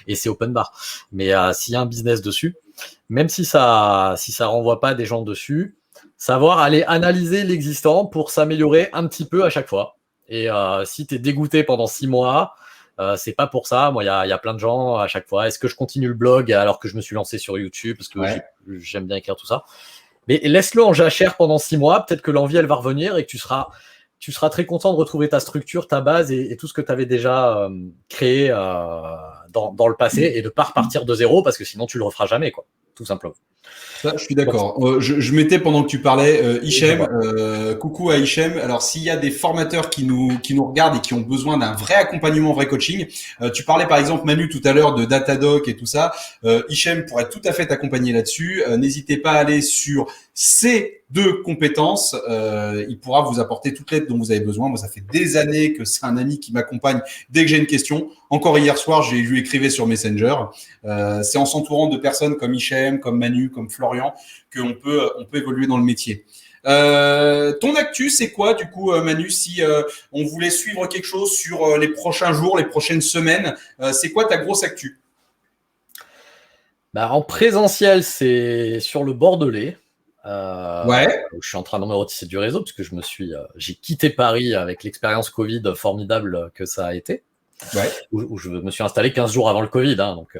et c'est open bar. Mais s'il y a un business dessus, même si ça renvoie pas des gens dessus, savoir aller analyser l'existant pour s'améliorer un petit peu à chaque fois. Et si tu es dégoûté pendant 6 mois, c'est pas pour ça. Moi, il y a plein de gens à chaque fois. Est-ce que je continue le blog alors que je me suis lancé sur YouTube parce que j'aime bien écrire tout ça? Mais laisse-le en jachère pendant 6 mois. Peut-être que l'envie, elle va revenir et que tu seras très content de retrouver ta structure, ta base et tout ce que tu avais déjà créé dans le passé et de ne pas repartir de zéro parce que sinon, tu le referas jamais, quoi, tout simplement. Ça, je suis d'accord. Je mettais pendant que tu parlais, Hichem, coucou à Hichem. Alors, s'il y a des formateurs qui nous regardent et qui ont besoin d'un vrai accompagnement, vrai coaching, tu parlais par exemple, Manu, tout à l'heure de Datadoc et tout ça. Hichem pourrait tout à fait t'accompagner là-dessus. N'hésitez pas à aller sur ces 2 compétences. Il pourra vous apporter toute l'aide dont vous avez besoin. Moi, ça fait des années que c'est un ami qui m'accompagne dès que j'ai une question. Encore hier soir, je lui écrivais sur Messenger. C'est en s'entourant de personnes comme Hichem, comme Manu, comme Florian, qu'on peut évoluer dans le métier. Ton actu, c'est quoi du coup, Manu, si on voulait suivre quelque chose sur les prochains jours, les prochaines semaines, c'est quoi ta grosse actu? En présentiel, c'est sur le Bordelais. Où je suis en train de me retisser du réseau parce que j'ai quitté Paris avec l'expérience Covid formidable que ça a été. Où je me suis installé 15 jours avant le Covid, hein, donc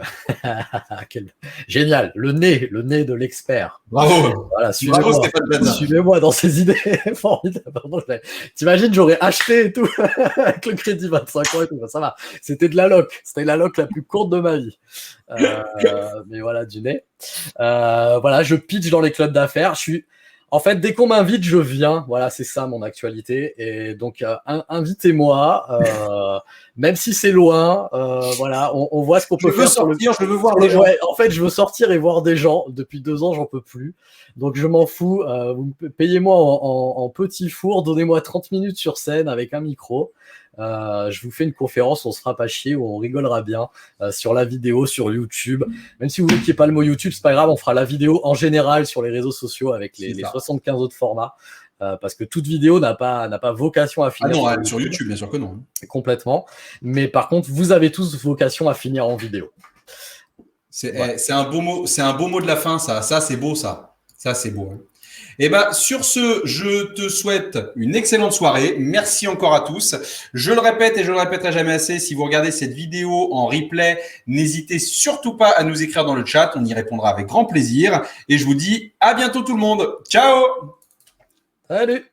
génial, le nez de l'expert. Bravo. Voilà, suivez-moi dans ces idées formidables. T'imagines, j'aurais acheté et tout avec le crédit 25 ans et tout, ça va. C'était la loc la plus courte de ma vie. Mais voilà, du nez. Voilà, je pitch dans les clubs d'affaires. En fait, dès qu'on m'invite, je viens. Voilà, c'est ça mon actualité. Et donc, invitez-moi, même si c'est loin. Voilà, on voit ce qu'on peut faire. Je veux voir des gens. Ouais, en fait, je veux sortir et voir des gens. Depuis 2 ans, j'en peux plus. Donc, je m'en fous. Payez-moi en petit four. Donnez-moi 30 minutes sur scène avec un micro. Je vous fais une conférence, on se fera pas chier ou on rigolera bien sur la vidéo, sur YouTube. Même si vous n'oubliez pas le mot YouTube, c'est pas grave, on fera la vidéo en général sur les réseaux sociaux avec les 75 autres formats. Parce que toute vidéo n'a pas vocation à finir. Ah non, sur YouTube, bien sûr que non. Complètement. Mais par contre, vous avez tous vocation à finir en vidéo. C'est un beau mot, de la fin, ça. Ça, c'est beau, ça. Ça, c'est beau. Hein. Et sur ce, je te souhaite une excellente soirée. Merci encore à tous. Je le répète et je le répéterai jamais assez. Si vous regardez cette vidéo en replay, n'hésitez surtout pas à nous écrire dans le chat. On y répondra avec grand plaisir. Et je vous dis à bientôt tout le monde. Ciao! Salut!